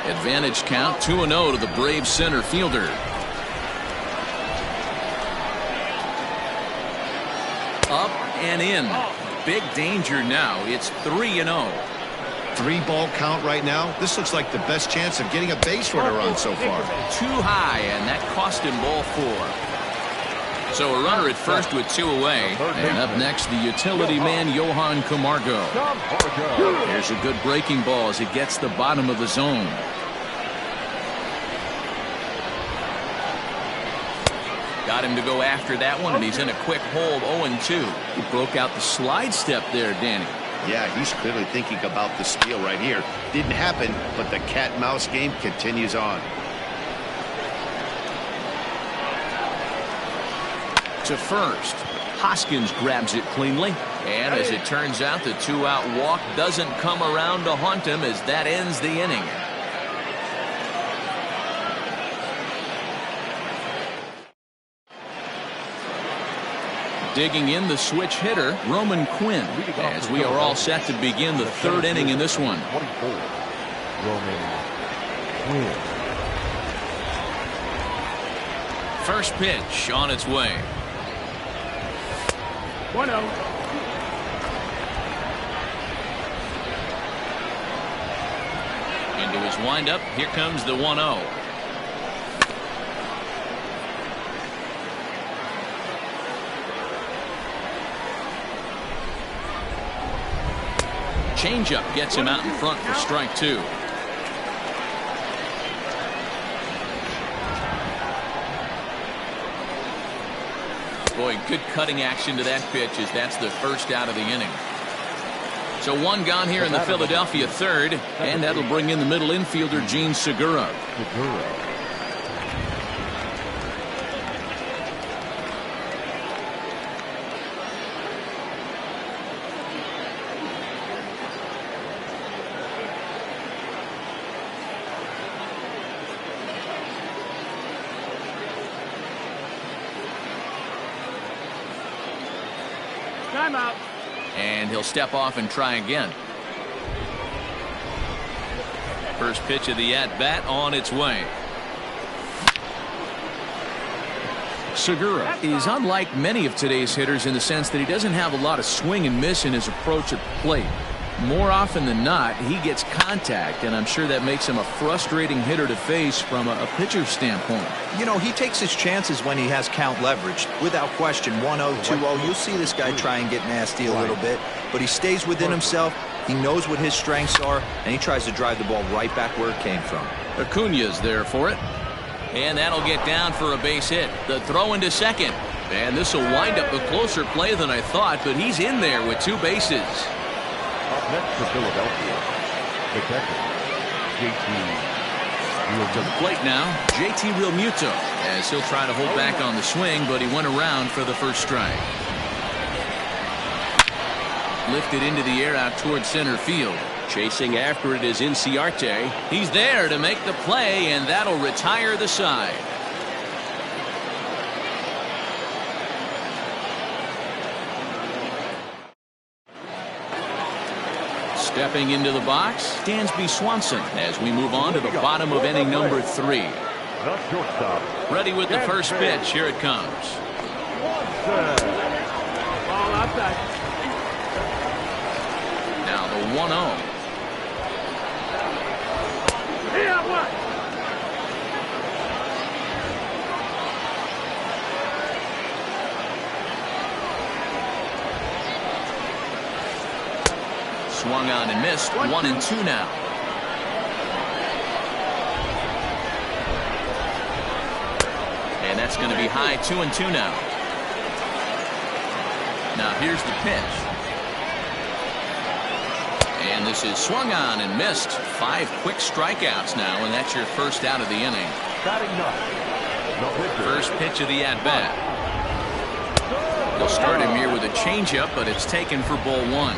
Advantage count 2-0 to the Braves center fielder. Up and in. Big danger now. It's 3-0. 3-ball count right now. This looks like the best chance of getting a base runner run so far. Too high, and that cost him ball 4. So a runner at first with 2 away. And up next, the utility man, Johan Camargo. Here's a good breaking ball as it gets the bottom of the zone. Got him to go after that one, and he's in a quick hold. 0-2. He broke out the slide step there, Danny. Yeah, he's clearly thinking about the steal right here. Didn't happen, but the cat-mouse game continues on. To first. Hoskins grabs it cleanly. And as it turns out, the 2-out walk doesn't come around to haunt him as that ends the inning. Digging in, the switch hitter, Roman Quinn, as we are all set to begin the 3rd inning in this one. 24, Roman Quinn. First pitch on its way. 1-0. Into his windup, here comes the 1-0. Changeup gets him out in front for strike 2. Boy, good cutting action to that pitch as that's the first out of the inning. So 1 gone here in the Philadelphia 3rd, and that'll bring in the middle infielder, Gene Segura. Timeout. And he'll step off and try again. First pitch of the at-bat on its way. Segura is unlike many of today's hitters in the sense that he doesn't have a lot of swing and miss in his approach at the plate. More often than not, he gets contact, and I'm sure that makes him a frustrating hitter to face from a pitcher's standpoint. You know, he takes his chances when he has count leveraged. Without question, 1-0, 2-0, you'll see this guy try and get nasty a little bit, but he stays within himself. He knows what his strengths are, and he tries to drive the ball right back where it came from. Acuña's there for it. And that'll get down for a base hit. The throw into second. And this will wind up a closer play than I thought, but he's in there with 2 bases. Up next for Philadelphia, the catcher, JT. To the plate now, JT Realmuto, as he'll try to hold back on the swing, but he went around for the first strike. Lifted into the air out towards center field. Chasing after it is Inciarte. He's there to make the play, and that'll retire the side. Stepping into the box, Dansby Swanson as we move on to the bottom of inning number 3. The shortstop. Ready with the first pitch. Here it comes. Ball outside. Now the 1-0. Yeah, what? Swung on and missed. 1-2 now. And that's going to be high. 2-2 now. Now here's the pitch. And this is swung on and missed. 5 quick strikeouts now, and that's your first out of the inning. Batting ninth, the pitcher. First pitch of the at-bat. They'll start him here with a changeup, but it's taken for ball 1.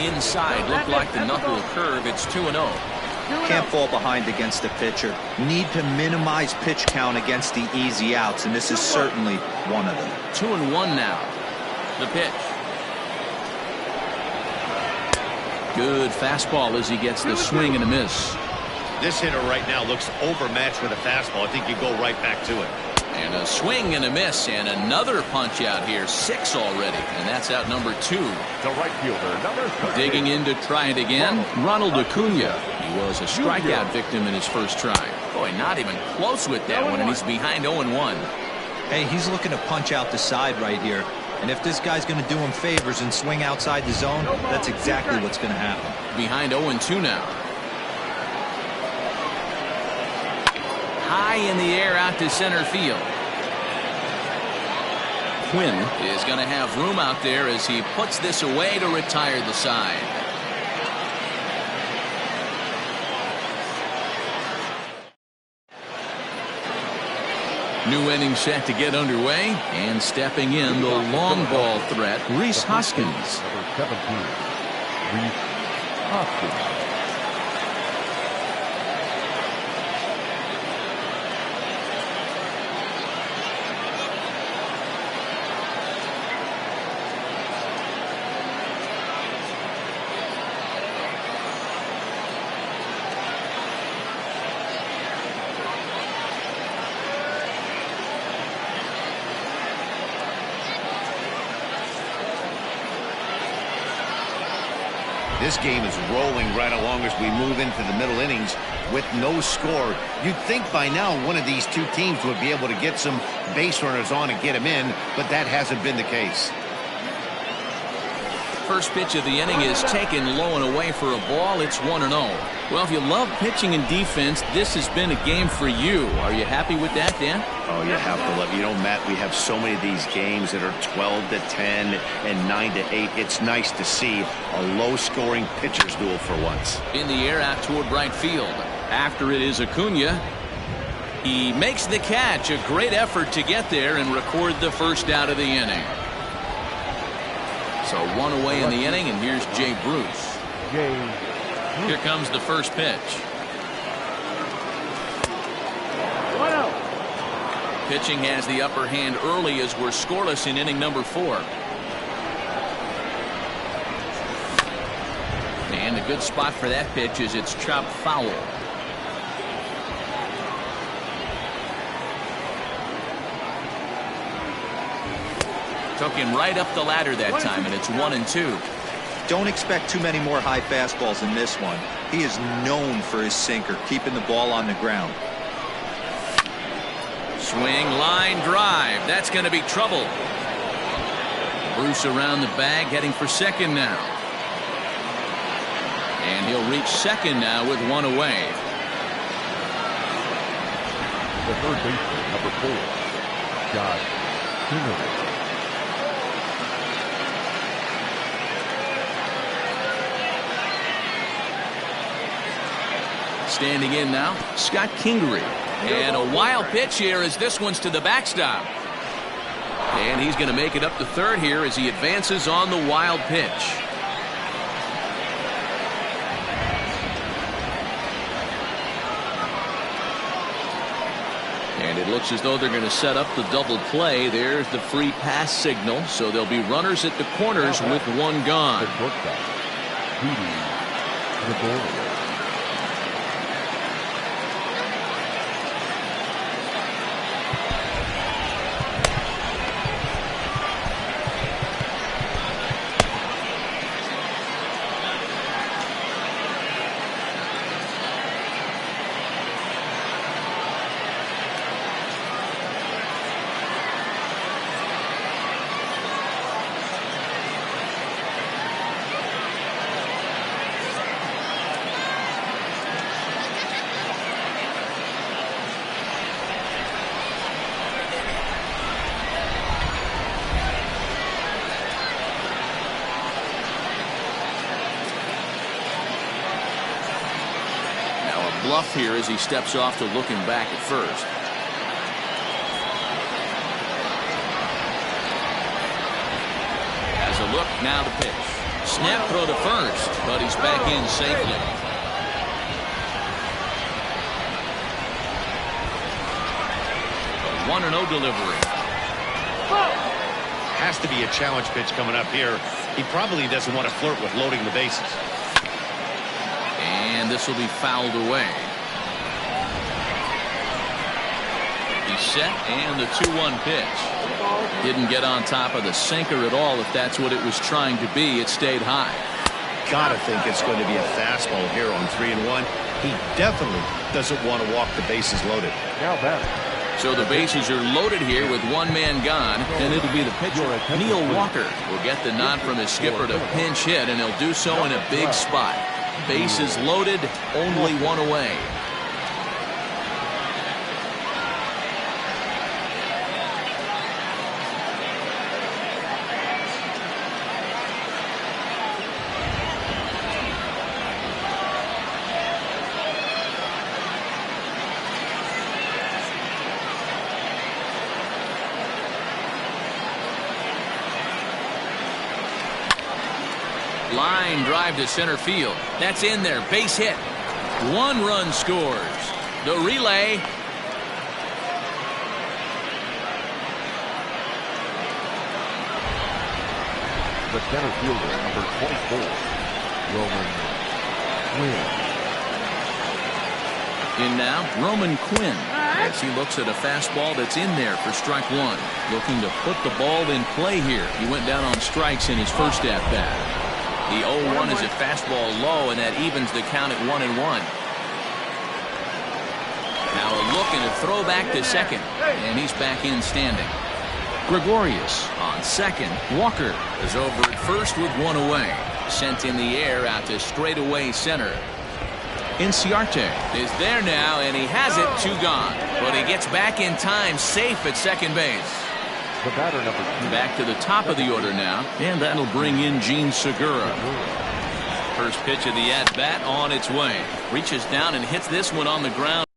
Inside, looked like the knuckle curve. It's 2-0. Can't fall behind against the pitcher. Need to minimize pitch count against the easy outs, and this is certainly one of them. 2-1 now. The pitch. Good fastball as he gets the swing and a miss. This hitter right now looks overmatched with a fastball. I think you go right back to it. And a swing and a miss, and another punch out here. 6 already, and that's out number 2. The right fielder, number 13. Digging in to try it again, Ronald Acuna. He was a strikeout victim in his first try. Boy, not even close with that one, and he's behind 0-1. Hey, he's looking to punch out the side right here. And if this guy's going to do him favors and swing outside the zone, that's exactly what's going to happen. Behind 0-2 now. High in the air out to center field. Quinn is going to have room out there as he puts this away to retire the side. New inning set to get underway, and stepping in the long ball threat, Rhys Hoskins. Number 17, Rhys Hoskins. This game is rolling right along as we move into the middle innings with no score. You'd think by now one of these two teams would be able to get some base runners on and get them in, but that hasn't been the case. First pitch of the inning is taken low and away for a ball. It's 1-0. Well, if you love pitching and defense, this has been a game for you. Are you happy with that, Dan? Oh, you have to love it. You know, Matt, we have so many of these games that are 12-10 and 9-8. It's nice to see a low-scoring pitcher's duel for once. In the air out toward right field. After it is Acuna. He makes the catch. A great effort to get there and record the first out of the inning. So 1 away in the inning, and here's Jay Bruce. Here comes the first pitch. Pitching has the upper hand early as we're scoreless in inning number 4. And a good spot for that pitch is it's chopped foul. Took him right up the ladder that time, and it's 1-2. Don't expect too many more high fastballs in this one. He is known for his sinker, keeping the ball on the ground. Swing, line drive. That's going to be trouble. Bruce around the bag, heading for second now. And he'll reach second now with 1 away. The third baseman, number 4, Josh Kingery. Standing in now, Scott Kingery. And a wild pitch here as this one's to the backstop. And he's going to make it up to third here as he advances on the wild pitch. And it looks as though they're going to set up the double play. There's the free pass signal. So there'll be runners at the corners with 1 gone. bluff here as he steps off to looking back at first. Has a look, now the pitch. Snap throw to first, but he's back in safely. A 1-0 delivery. Has to be a challenge pitch coming up here. He probably doesn't want to flirt with loading the bases. And this will be fouled away. He's set, and the 2-1 pitch. Didn't get on top of the sinker at all. If that's what it was trying to be, it stayed high. Gotta think it's going to be a fastball here on 3-1. He definitely doesn't want to walk the bases loaded. Now back. So the bases are loaded here with one man gone, and it'll be the pitcher, Neil Walker, will get the nod from his skipper to pinch hit, and he'll do so in a big spot. Bases loaded, only one away. Line drive to center field. That's in there. Base hit. 1 run scores. The relay. The center fielder, number 24, Roman Quinn. In now, Roman Quinn, as he looks at a fastball that's in there for strike 1. Looking to put the ball in play here. He went down on strikes in his first at-bat. The 0-1 is a fastball low, and that evens the count at 1-1. Now a look and a throw back to second, and he's back in standing. Gregorius on second. Walker is over at first with 1 away. Sent in the air out to straightaway center. Inciarte is there now, and he has it. 2 gone, but he gets back in time, safe at second base. The batter, number 2. Back to the top of the order now, and that'll bring in Gene Segura. First pitch of the at-bat on its way. Reaches down and hits this one on the ground.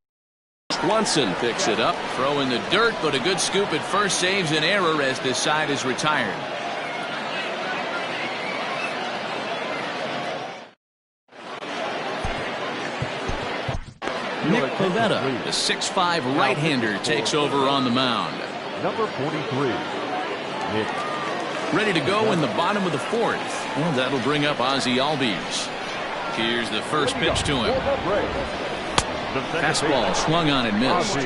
Swanson picks it up. Throw in the dirt, but a good scoop at first saves an error as this side is retired. Nick Pivetta, the 6'5" right-hander, takes over on the mound. Number 43, Nick. Ready to go in the bottom of the 4th. And that'll bring up Ozzie Albies. Here's the first pitch to him. Fastball swung on and missed.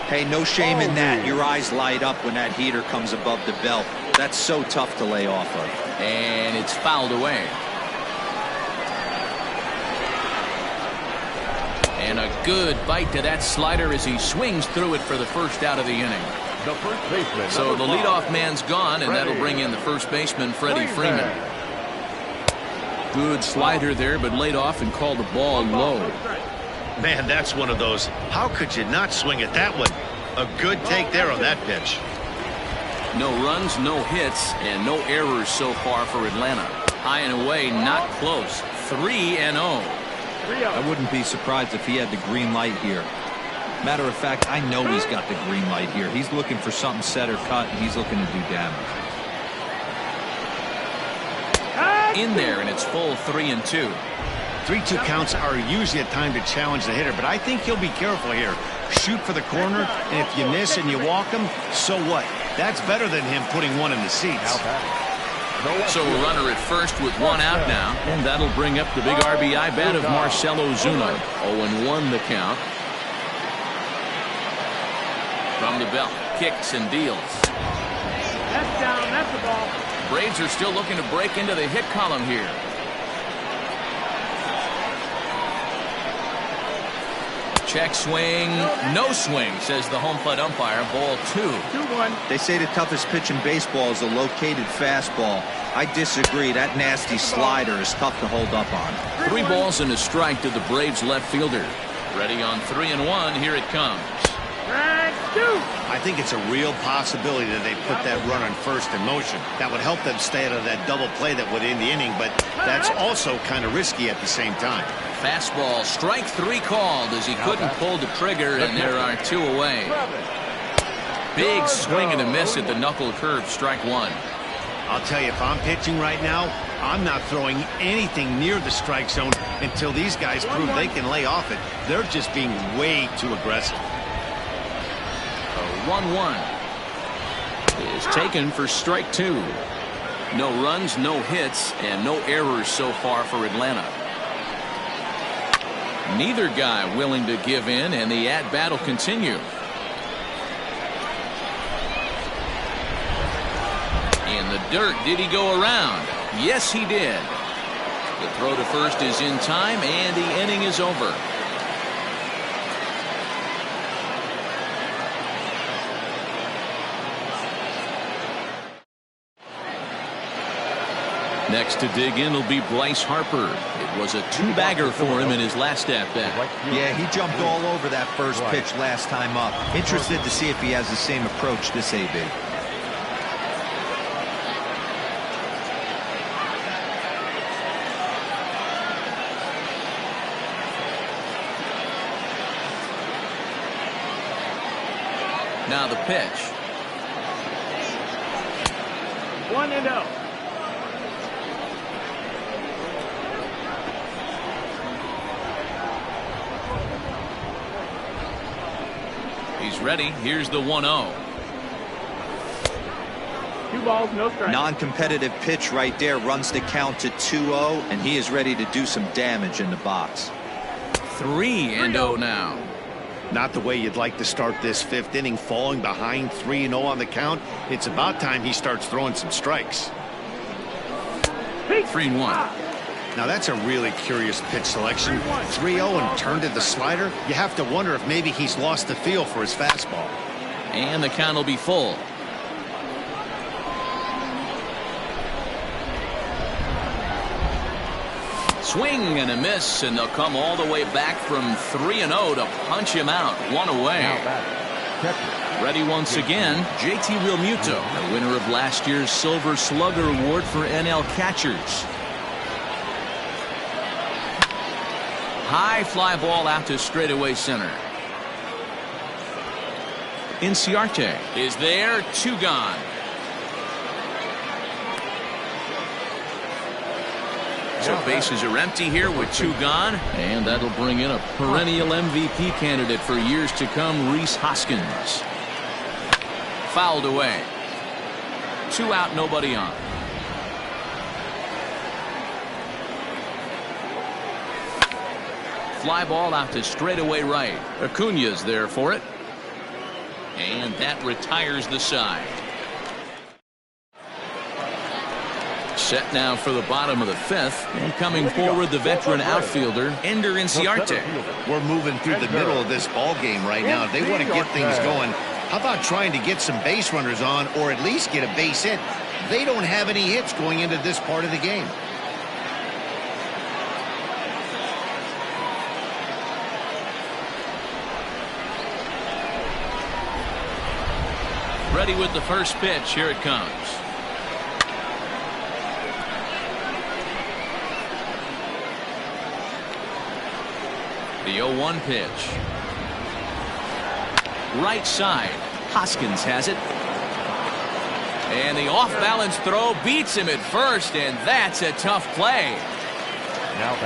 Hey, no shame in that. Your eyes light up when that heater comes above the belt. That's so tough to lay off of. And it's fouled away. And a good bite to that slider as he swings through it for the first out of the inning. The first baseman. So the leadoff man's gone, and that'll bring in the first baseman, Freddie Freeman. Good slider there, but laid off and called the ball low. Man, that's one of those. How could you not swing at that one? A good take there on that pitch. No runs, no hits, and no errors so far for Atlanta. High and away, not close. 3-0. I wouldn't be surprised if he had the green light here. Matter of fact, I know he's got the green light here. He's looking for something set or cut, and he's looking to do damage. In there, and it's full 3-2. 3-2 counts are usually a time to challenge the hitter, but I think he'll be careful here. Shoot for the corner, and if you miss and you walk him, so what? That's better than him putting one in the seats. So a runner at first with 1 out now, and that'll bring up the big RBI bat of Marcell Ozuna. 0-1 the count. From the belt, kicks and deals. That's down, that's the ball. Braves are still looking to break into the hit column here. Check swing, no swing, says the home plate umpire. Ball 2. 2-1. They say the toughest pitch in baseball is a located fastball. I disagree. That nasty slider is tough to hold up on. 3 balls and a strike to the Braves left fielder. Ready on 3-1. Here it comes. I think it's a real possibility that they put that run on first in motion. That would help them stay out of that double play that would end the inning, but that's also kind of risky at the same time. Fastball, strike 3 called as he couldn't pull the trigger, and there are 2 away. Big swing and a miss at the knuckle curve, strike 1. I'll tell you, if I'm pitching right now, I'm not throwing anything near the strike zone until these guys prove they can lay off it. They're just being way too aggressive. A 1-1 is taken for strike 2. No runs, no hits, and no errors so far for Atlanta. Neither guy willing to give in, and the at-bat will continue. In the dirt, did he go around? Yes, he did. The throw to first is in time, and the inning is over. Next to dig in will be Bryce Harper. It was a 2-bagger for him in his last at-bat. Yeah, he jumped all over that first pitch last time up. Interested to see if he has the same approach this AB. Now the pitch. 1-0. He's ready. Here's the 1-0. 2 balls, no strikes. Non-competitive pitch right there, runs the count to 2-0, and he is ready to do some damage in the box. 3-0 now. Not the way you'd like to start this 5th inning, falling behind 3-0 on the count. It's about time he starts throwing some strikes. 3-1. Now that's a really curious pitch selection. 3-0 and turned to the slider. You have to wonder if maybe he's lost the feel for his fastball. And the count will be full. Swing and a miss, and they'll come all the way back from 3-0 to punch him out. 1 away. Ready once again, JT Realmuto, the winner of last year's Silver Slugger Award for NL catchers. High fly ball out to straightaway center. Inciarte is there, 2 gone. So bases are empty here with 2 gone, and that'll bring in a perennial MVP candidate for years to come, Rhys Hoskins. Fouled away. 2 out, nobody on. Fly ball out to straightaway right. Acuña's there for it. And that retires the side. Set now for the bottom of the 5th. And coming forward, the veteran outfielder, Ender Inciarte. We're moving through the middle of this ball game right now. They want to get things going. How about trying to get some base runners on, or at least get a base hit? They don't have any hits going into this part of the game. Ready with the first pitch. Here it comes. The 0-1 pitch. Right side. Hoskins has it. And the off-balance throw beats him at first, and that's a tough play.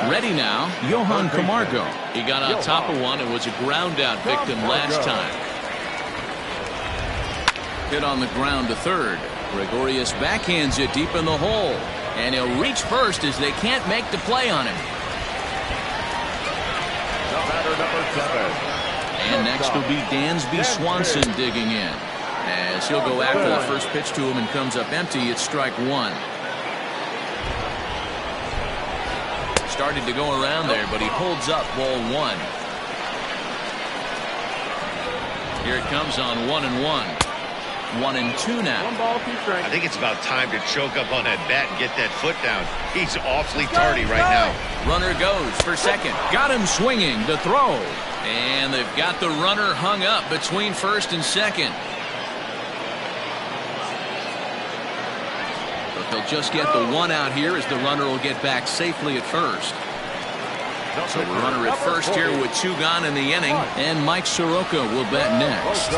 Ready now, Johan Camargo. He got on top of one and was a ground-out victim last time. Hit on the ground to third. Gregorius backhands it deep in the hole. And he'll reach first as they can't make the play on him. And next will be Dansby Swanson digging in. As he'll go after the first pitch to him and comes up empty, it's strike 1. Started to go around there, but he holds up ball 1. Here it comes on 1-1. 1-2 now. 1 ball, 2 strikes. I think it's about time to choke up on that bat and get that foot down. He's awfully tardy right now. Runner goes for second. Got him swinging. The throw. And they've got the runner hung up between first and second. But they'll just get the 1 out here as the runner will get back safely at first. So the runner at first here with 2 gone in the inning, and Mike Soroka will bat next.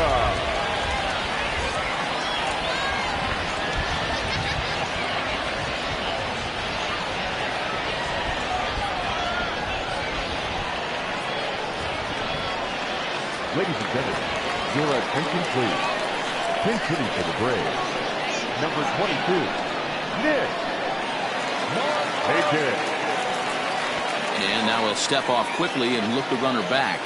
Ladies and gentlemen, your attention please. Pinch hitting for the Braves, number 22, Nick. Take it. And now he'll step off quickly and look the runner back.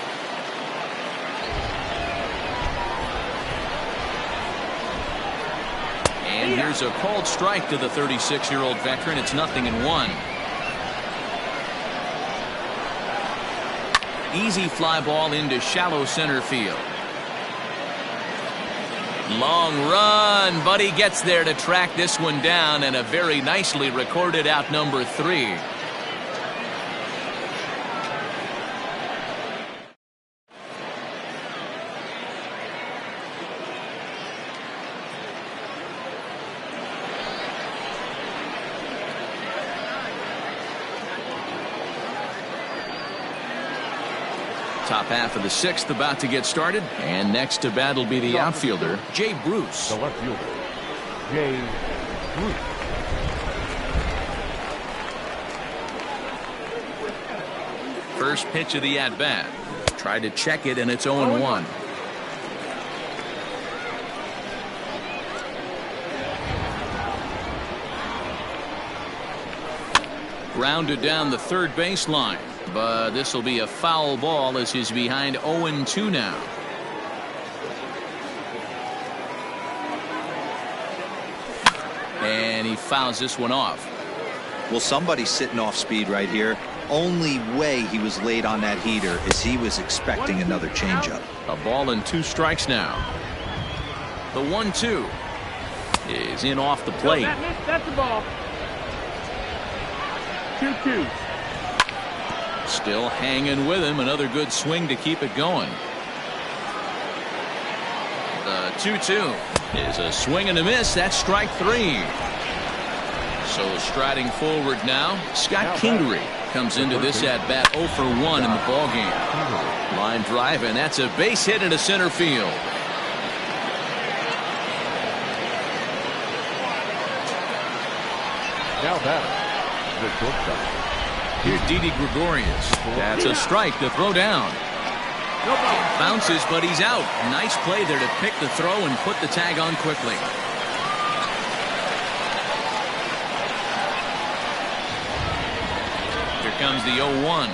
And here's a called strike to the 36-year-old veteran. It's 0-1. Easy fly ball into shallow center field. Long run, but he gets there to track this one down, and a very nicely recorded out number 3. Top half of the 6th about to get started, and next to bat will be the outfielder, Jay Bruce. The left fielder, Jay Bruce. First pitch of the at-bat. Tried to check it, and it's 0-1. Grounded down the third baseline. But this will be a foul ball as he's behind 0-2 now. And he fouls this one off. Well, somebody's sitting off speed right here. Only way he was late on that heater is he was expecting another changeup. A ball and 2 strikes now. The 1-2 is in off the plate. That's the ball. 2-2. Still hanging with him. Another good swing to keep it going. The 2-2 is a swing and a miss. That's strike 3. So striding forward now, Scott Kingery comes into this at bat 0 for 1 in the ball game. Line drive, and that's a base hit into center field. Now batter, the shortstop. Here's Didi Gregorius. That's a strike to throw down. Bounces, but he's out. Nice play there to pick the throw and put the tag on quickly. Here comes the 0-1.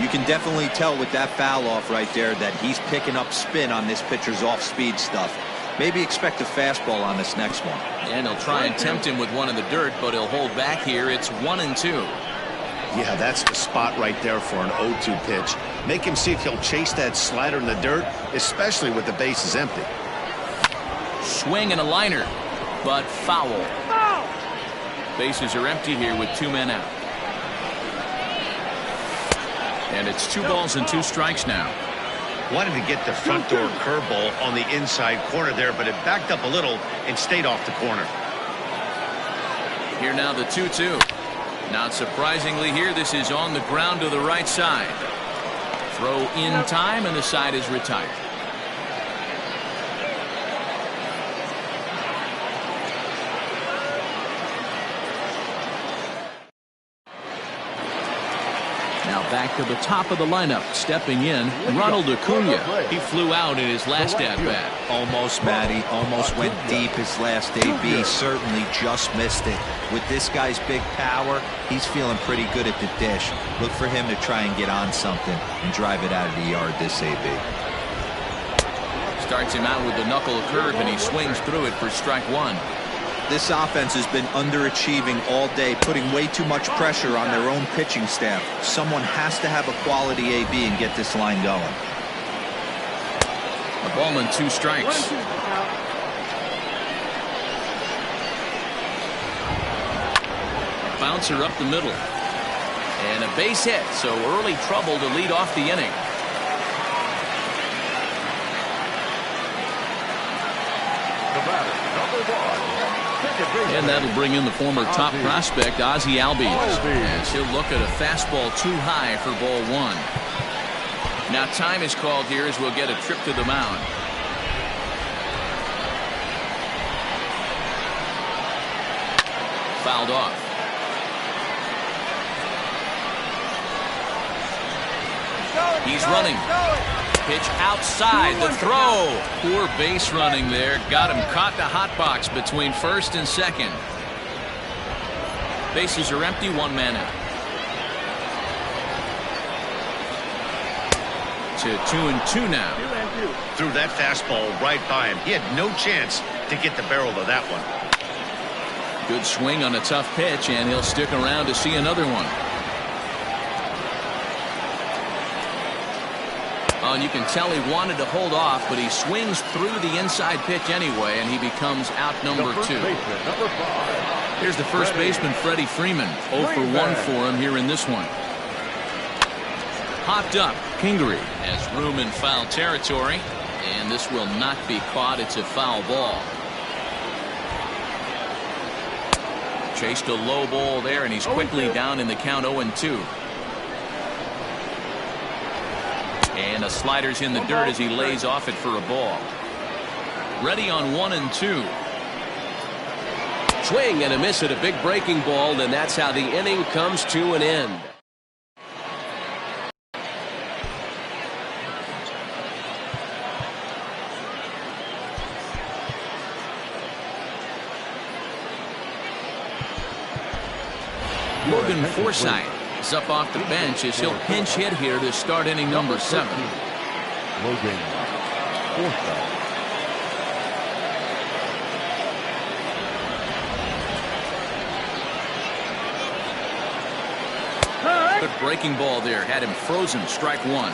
You can definitely tell with that foul off right there that he's picking up spin on this pitcher's off-speed stuff. Maybe expect a fastball on this next one. And he'll try and tempt him with one in the dirt, but he'll hold back here. It's 1-2. Yeah, that's the spot right there for an 0-2 pitch. Make him see if he'll chase that slider in the dirt, especially with the bases empty. Swing and a liner, but foul. Bases are empty here with 2 men out. And it's 2 balls and 2 strikes now. Wanted to get the front door curveball on the inside corner there, but it backed up a little and stayed off the corner. Here now the 2-2. Not surprisingly here, this is on the ground to the right side. Throw in time, and the side is retired. Now back to the top of the lineup, stepping in, Ronald Acuna. He flew out in his last at-bat. Almost, Matty. Almost went deep his last AB. Certainly just missed it. With this guy's big power, he's feeling pretty good at the dish. Look for him to try and get on something and drive it out of the yard this AB. Starts him out with the knuckle curve, and he swings through it for strike 1. This offense has been underachieving all day, putting way too much pressure on their own pitching staff. Someone has to have a quality AB and get this line going. A ball and 2 strikes. A bouncer up the middle. And a base hit, so early trouble to lead off the inning. The batter, number 1, And that'll bring in the former top prospect, Ozzie Albies, as he'll look at a fastball too high for ball one. Now time is called here as we'll get a trip to the mound. Fouled off. He's running. Pitch outside. The throw. Poor base running there. Got him caught in the hot box between first and second. Bases are empty. One man out. To 2-2 now. 2-2. Threw that fastball right by him. He had no chance to get the barrel of that one. Good swing on a tough pitch, and he'll stick around to see another one. Oh, and you can tell he wanted to hold off, but he swings through the inside pitch anyway, and he becomes out number two. Here's the first baseman, Freddie Freeman. 0 for 1 for him here in this one. Popped up. Kingery has room in foul territory, and this will not be caught. It's a foul ball. Chased a low ball there, and he's quickly down in the count 0-2. And a slider's in the dirt as he lays off it for a ball. Ready on 1-2. Swing and a miss at a big breaking ball, and that's how the inning comes to an end. Logan Forsythe is up off the bench as he'll pinch hit here to start inning number 7. Logan Forsythe. Good breaking ball there. Had him frozen. Strike one.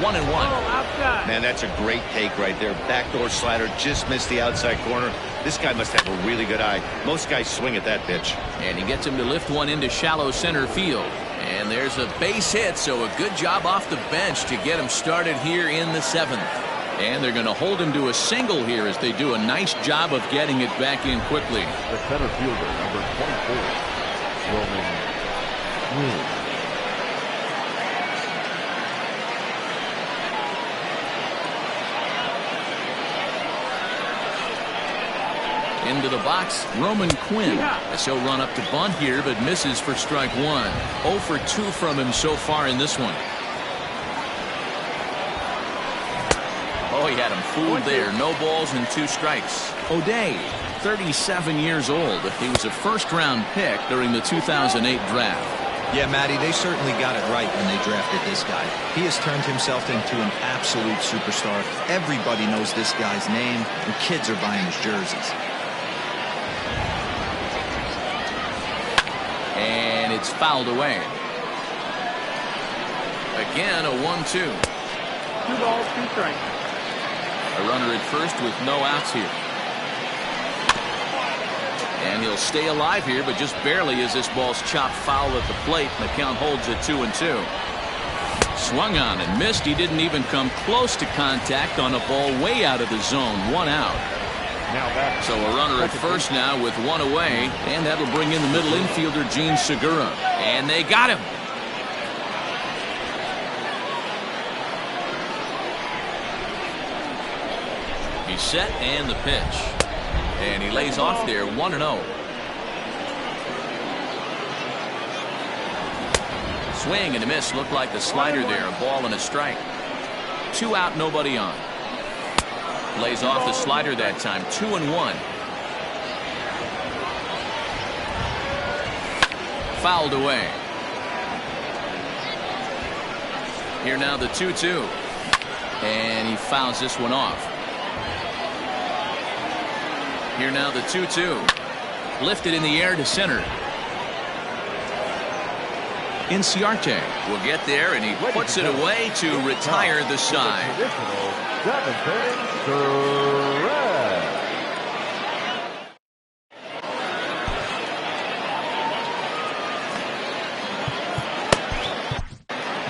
1-1. Outside. Man, that's a great take right there. Backdoor slider just missed the outside corner. This guy must have a really good eye. Most guys swing at that pitch. And he gets him to lift one into shallow center field. And there's a base hit, so a good job off the bench to get him started here in the 7th. And they're going to hold him to a single here as they do a nice job of getting it back in quickly. The center fielder, number 24, Roman Quinn. Into the box, Roman Quinn. As he'll run up to bunt here, but misses for strike one. 0 for 2 from him so far in this one. Oh, he had him fooled there. No balls and 2 strikes. O'Day, 37 years old. He was a first-round pick during the 2008 draft. Yeah, Matty, they certainly got it right when they drafted this guy. He has turned himself into an absolute superstar. Everybody knows this guy's name, and kids are buying his jerseys. And it's fouled away. Again, a 1-2. 2 balls, 2 strikes. A runner at first with no outs here. And he'll stay alive here, but just barely as this ball's chopped foul at the plate, and the count holds at 2-2. Swung on and missed. He didn't even come close to contact on a ball way out of the zone. 1 out. So a runner at first now with 1 away, and that'll bring in the middle infielder, Gene Segura. And they got him. He's set and the pitch. And he lays off there 1-0. Swing and a miss. Looked like the slider there. A ball and a strike. 2 out, nobody on. Lays off the slider that time. 2-1. Fouled away. Here now the 2-2. And he fouls this one off. Here now the 2-2. Lifted in the air to center. Inciarte will get there, and he puts it away to retire the side.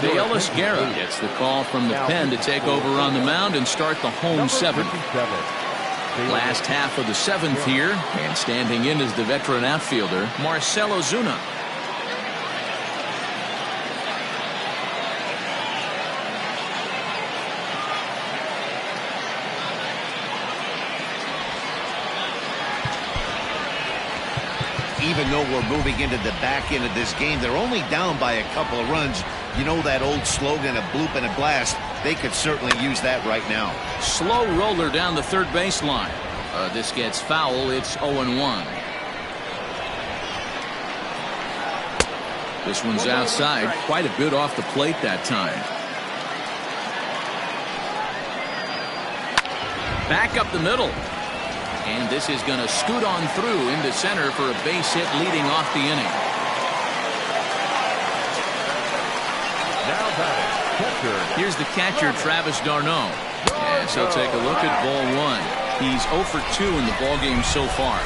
Bayless Guerra gets the call from the pen to take over on the mound and start the home seventh. Last half of the seventh here, and standing in is the veteran outfielder, Marcelo Zuna. Even though we're moving into the back end of this game, they're only down by a couple of runs. You know that old slogan, a bloop and a blast? They could certainly use that right now. Slow roller down the third baseline. This gets foul. It's 0-1. This one's outside. Quite a bit off the plate that time. Back up the middle. And this is going to scoot on through into center for a base hit leading off the inning. Now batting, catcher. Here's the catcher, Travis d'Arnaud. As he'll take a look at ball one. He's 0 for 2 in the ballgame so far.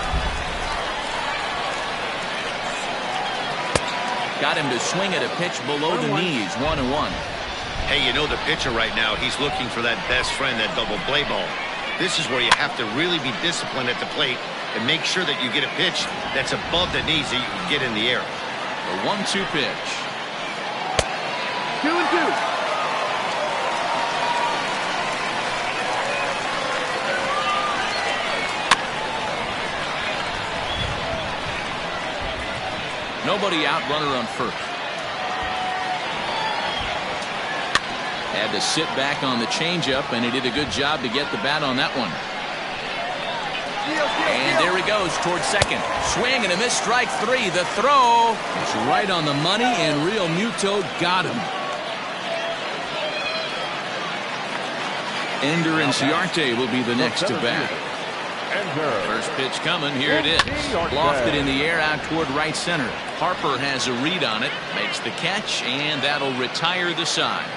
Got him to swing at a pitch below the knees, 1-1. Hey, you know the pitcher right now, he's looking for that best friend, that double play ball. This is where you have to really be disciplined at the plate and make sure that you get a pitch that's above the knees that you can get in the air. The 1-2 pitch. 2-2. Nobody out, runner on first. Had to sit back on the changeup, and he did a good job to get the bat on that one. And there he goes towards second. Swing and a miss, strike three. The throw is right on the money, and Real Muto got him. Ender Inciarte will be the next to bat. First pitch coming. Here it is. Lofted in the air out toward right center. Harper has a read on it, makes the catch, and that'll retire the side.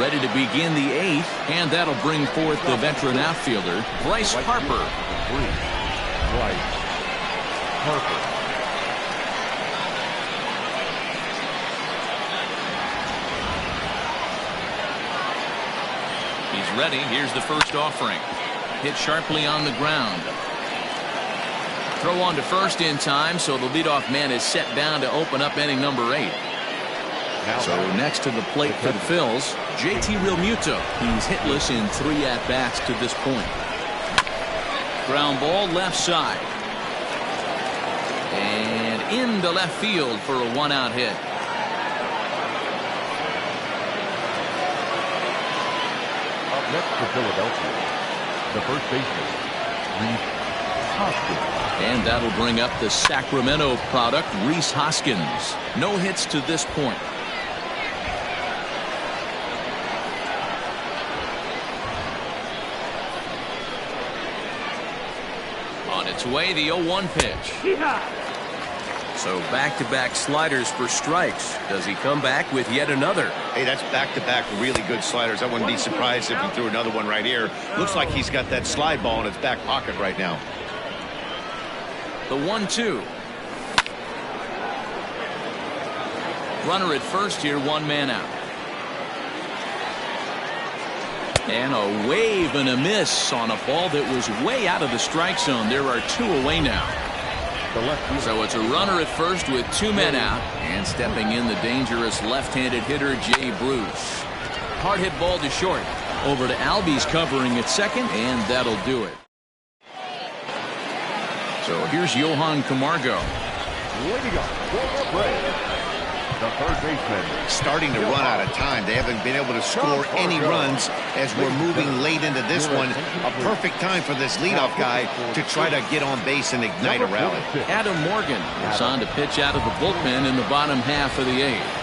Ready to begin the eighth, and that'll bring forth the veteran outfielder, Bryce Harper. Bryce Harper. He's ready. Here's the first offering. Hit sharply on the ground. Throw on to first in time, so the leadoff man is set down to open up inning number 8. So next to the plate for the Phils, JT Realmuto. He's hitless in 3 at-bats to this point. Ground ball left side. And into left field for a 1-out hit. Up next for Philadelphia, the first baseman, Rhys Hoskins. And that'll bring up the Sacramento product, Rhys Hoskins. No hits to this point. On its way, the 0-1 pitch. So back-to-back sliders for strikes. Does he come back with yet another? Hey, that's back-to-back really good sliders. I wouldn't be surprised if he threw another one right here. Looks like he's got that slide ball in his back pocket right now. The 1-2. Runner at first here, 1 man out. And a wave and a miss on a ball that was way out of the strike zone. There are 2 away now. So it's a runner at first with 2 men out. And stepping in, the dangerous left-handed hitter, Jay Bruce. Hard hit ball to short. Over to Albies covering at second, and that'll do it. So here's Johan Camargo. Leading up for the Braves, the third baseman. Starting to run out of time. They haven't been able to score any runs as we're moving late into this one. A perfect time for this leadoff guy to try to get on base and ignite a rally. Adam Morgan is on to pitch out of the bullpen in the bottom half of the 8th.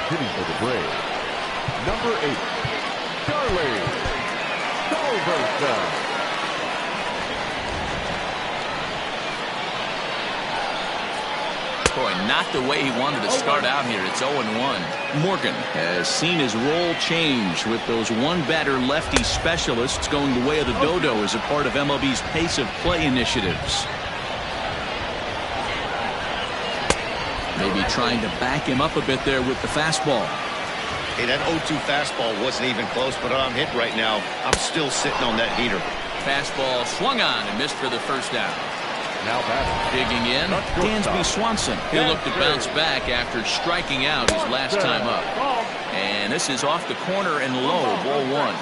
Hitting for the Braves, number 8, Charlie Culberson. Boy, not the way he wanted to start out here. It's 0-1. Morgan has seen his role change with those one-batter lefty specialists going the way of the dodo as a part of MLB's pace of play initiatives. Maybe trying to back him up a bit there with the fastball. Hey, that 0-2 fastball wasn't even close, but I'm hit right now. I'm still sitting on that heater. Fastball swung on and missed for the first down. Now batting. Digging in, Dansby Swanson. He'll look to bounce back after striking out his last time up. And this is off the corner and low, ball one.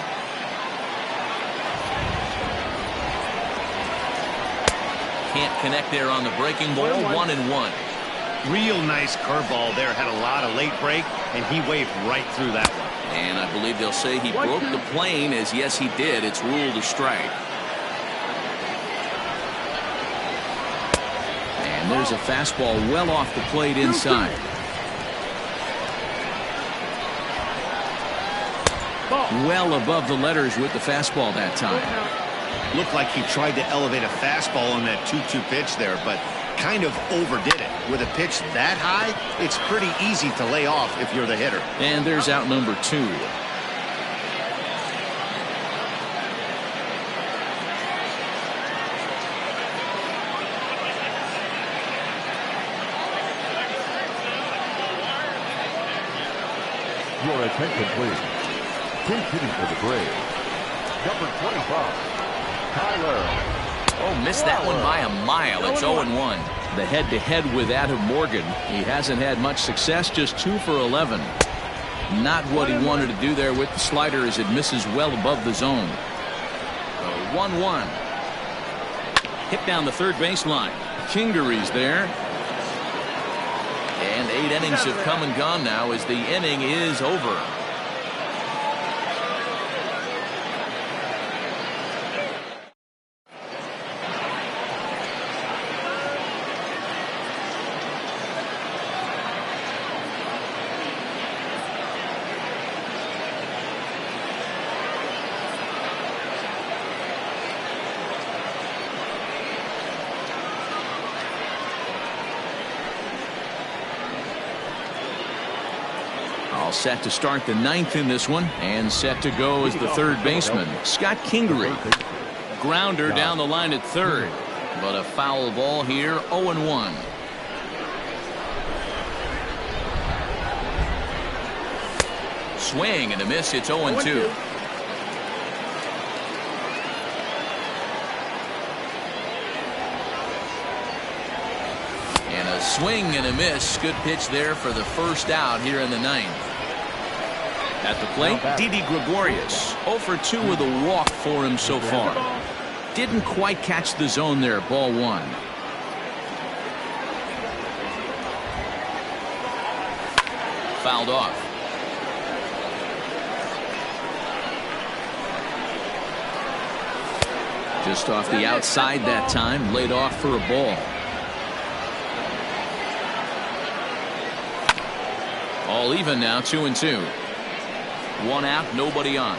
Can't connect there on the breaking ball, 1-1. Real nice curveball there. Had a lot of late break, and he waved right through that one. And I believe they'll say he broke the plane, as yes, he did. It's ruled a strike. And there's a fastball well off the plate inside. Well above the letters with the fastball that time. Looked like he tried to elevate a fastball on that 2-2 pitch there, but kind of overdid it. With a pitch that high, it's pretty easy to lay off if you're the hitter. And there's out number 2. Your attention, please. Pinch hitting for the Braves. Number 25, Tyler. Oh, missed that one by a mile. It's 0-1. The head-to-head with Adam Morgan. He hasn't had much success, just 2 for 11. Not what he wanted to do there with the slider as it misses well above the zone. 1-1. Hit down the third baseline. Kingery's there. And 8 innings have come and gone now as the inning is over. All set to start the 9th in this one, and set to go as the third baseman, Scott Kingery. Grounder down the line at third, but a foul ball here, 0-1. Swing and a miss, it's 0-2. And a swing and a miss. Good pitch there for the first out here in the 9th. At the plate, Didi Gregorius, 0 for 2 with a walk for him so far. Didn't quite catch the zone there, ball 1. Fouled off. Just off the outside that time, laid off for a ball. All even now, 2-2. 1 out, nobody on.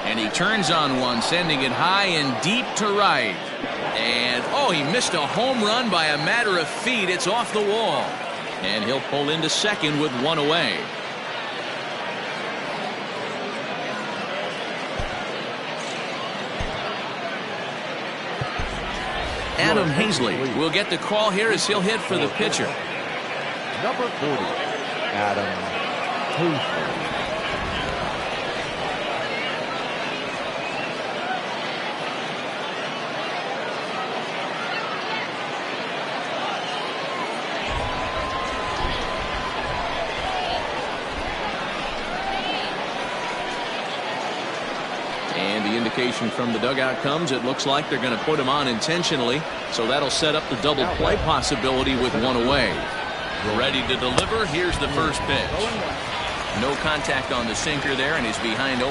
And he turns on one, sending it high and deep to right. And, oh, he missed a home run by a matter of feet. It's off the wall. And he'll pull into second with 1 away. Adam Hazley will get the call here as he'll hit for the pitcher. Number 40, Adam Hazley. And the indication from the dugout comes, it looks like they're going to put him on intentionally, so that'll set up the double play possibility with 1 away. Ready to deliver. Here's the first pitch. No contact on the sinker there, and he's behind 0-1.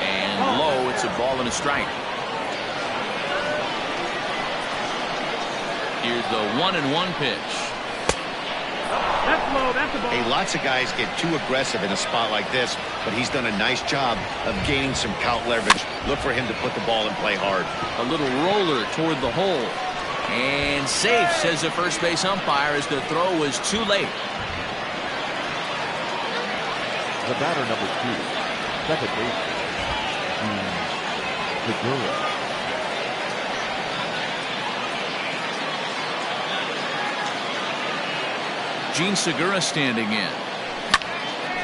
And low, it's a ball and a strike. Here's the 1-1 pitch. That's low. That's a ball. Hey, lots of guys get too aggressive in a spot like this, but he's done a nice job of gaining some count leverage. Look for him to put the ball and play hard. A little roller toward the hole. And safe, says the first base umpire, as the throw was too late. The batter, number 2, second baseman, Segura. Gene Segura standing in.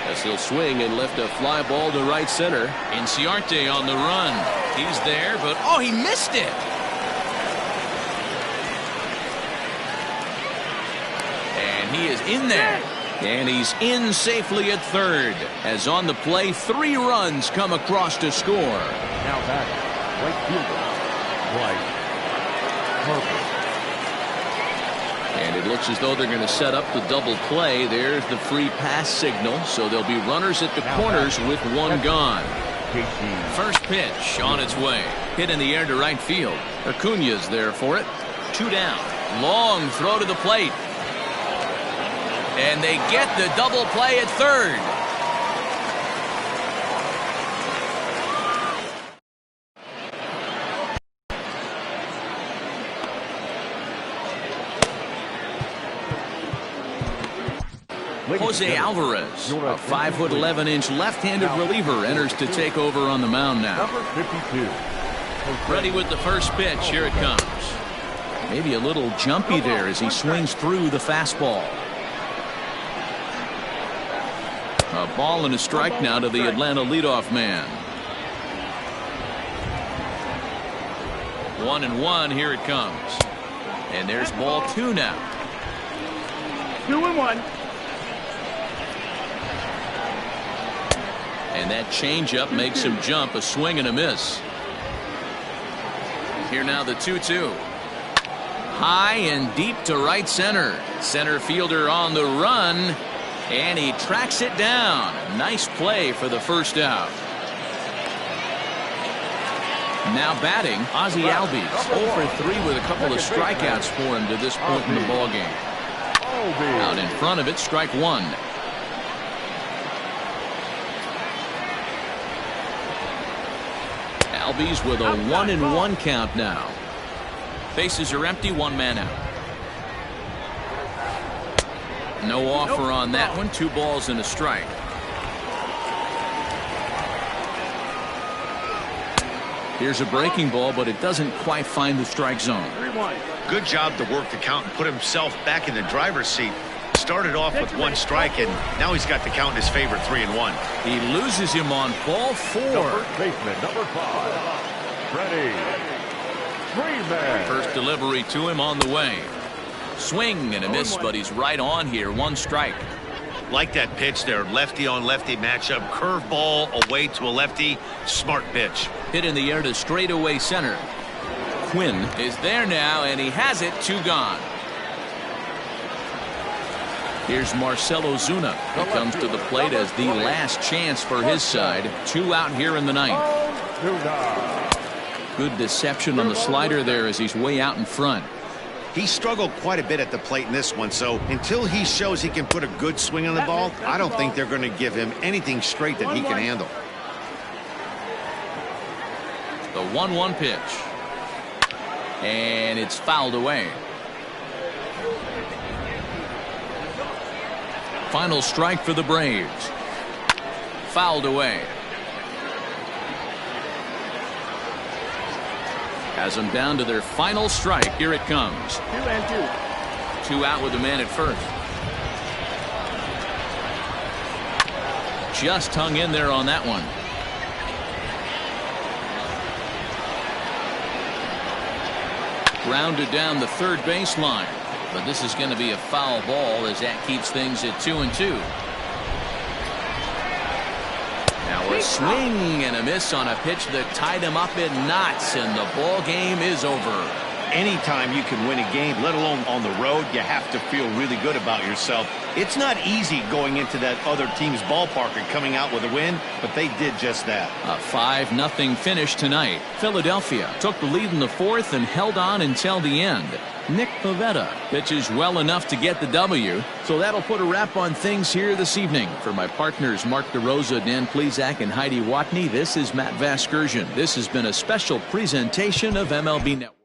As he'll swing and lift a fly ball to right center. Inciarte on the run. He's there, but oh, he missed it. And he is in there. And he's in safely at third. As on the play, 3 runs come across to score. Now back, right fielder, Bryce Harper. And it looks as though they're going to set up the double play. There's the free pass signal. So there'll be runners at the corners with 1 gone. First pitch on its way. Hit in the air to right field. Acuna's there for it. 2 down. Long throw to the plate. And they get the double play at third. Jose Alvarez, a 5'11" left-handed reliever, enters to take over on the mound now. Number 52. Ready with the first pitch. Here it comes. Maybe a little jumpy there as he swings through the fastball. A ball and a strike now to the Atlanta leadoff man. 1-1. Here it comes. And there's ball 2 now. 2-1. And that changeup makes him jump. A swing and a miss. Here now the 2-2. High and deep to right center. Center fielder on the run. And he tracks it down. Nice play for the first out. Now batting, Ozzie Albies. 0 for 3 with a couple of strikeouts for him to this point in the ballgame. Out in front of it, strike 1. Albies with a 1-1 count now. Bases are empty, 1 man out. No offer on that one. 2 balls and a strike. Here's a breaking ball, but it doesn't quite find the strike zone. 3-1. Good job to work the count and put himself back in the driver's seat. Started off with 1 strike, and now he's got the count in his favor, 3-1. He loses him on ball 4. First baseman, number 5, Freddie Freeman. First delivery to him on the way. Swing and a miss, but he's right on here. 1 strike. Like that pitch there, lefty on lefty matchup, curveball away to a lefty, smart pitch. Hit in the air to straightaway center. Quinn is there now, and he has it. 2 gone. Here's Marcell Ozuna. He comes to the plate as the last chance for his side. 2 out here in the 9th. Good deception on the slider there as he's way out in front. He struggled quite a bit at the plate in this one, so until he shows he can put a good swing on the ball, I don't think they're going to give him anything straight that he can handle. The 1-1 pitch. And it's fouled away. Final strike for the Braves. Fouled away. Has them down to their final strike. Here it comes. 2-2. 2 out with the man at first. Just hung in there on that one. Grounded down the third baseline. But this is going to be a foul ball as that keeps things at 2-2. Now a swing and a miss on a pitch that tied him up in knots, and the ball game is over. Anytime you can win a game, let alone on the road, you have to feel really good about yourself. It's not easy going into that other team's ballpark and coming out with a win, but they did just that. A 5-0 finish tonight. Philadelphia took the lead in the 4th and held on until the end. Nick Pivetta pitches well enough to get the W. So that'll put a wrap on things here this evening. For my partners Mark DeRosa, Dan Plesac, and Heidi Watney, this is Matt Vasgersian. This has been a special presentation of MLB Network.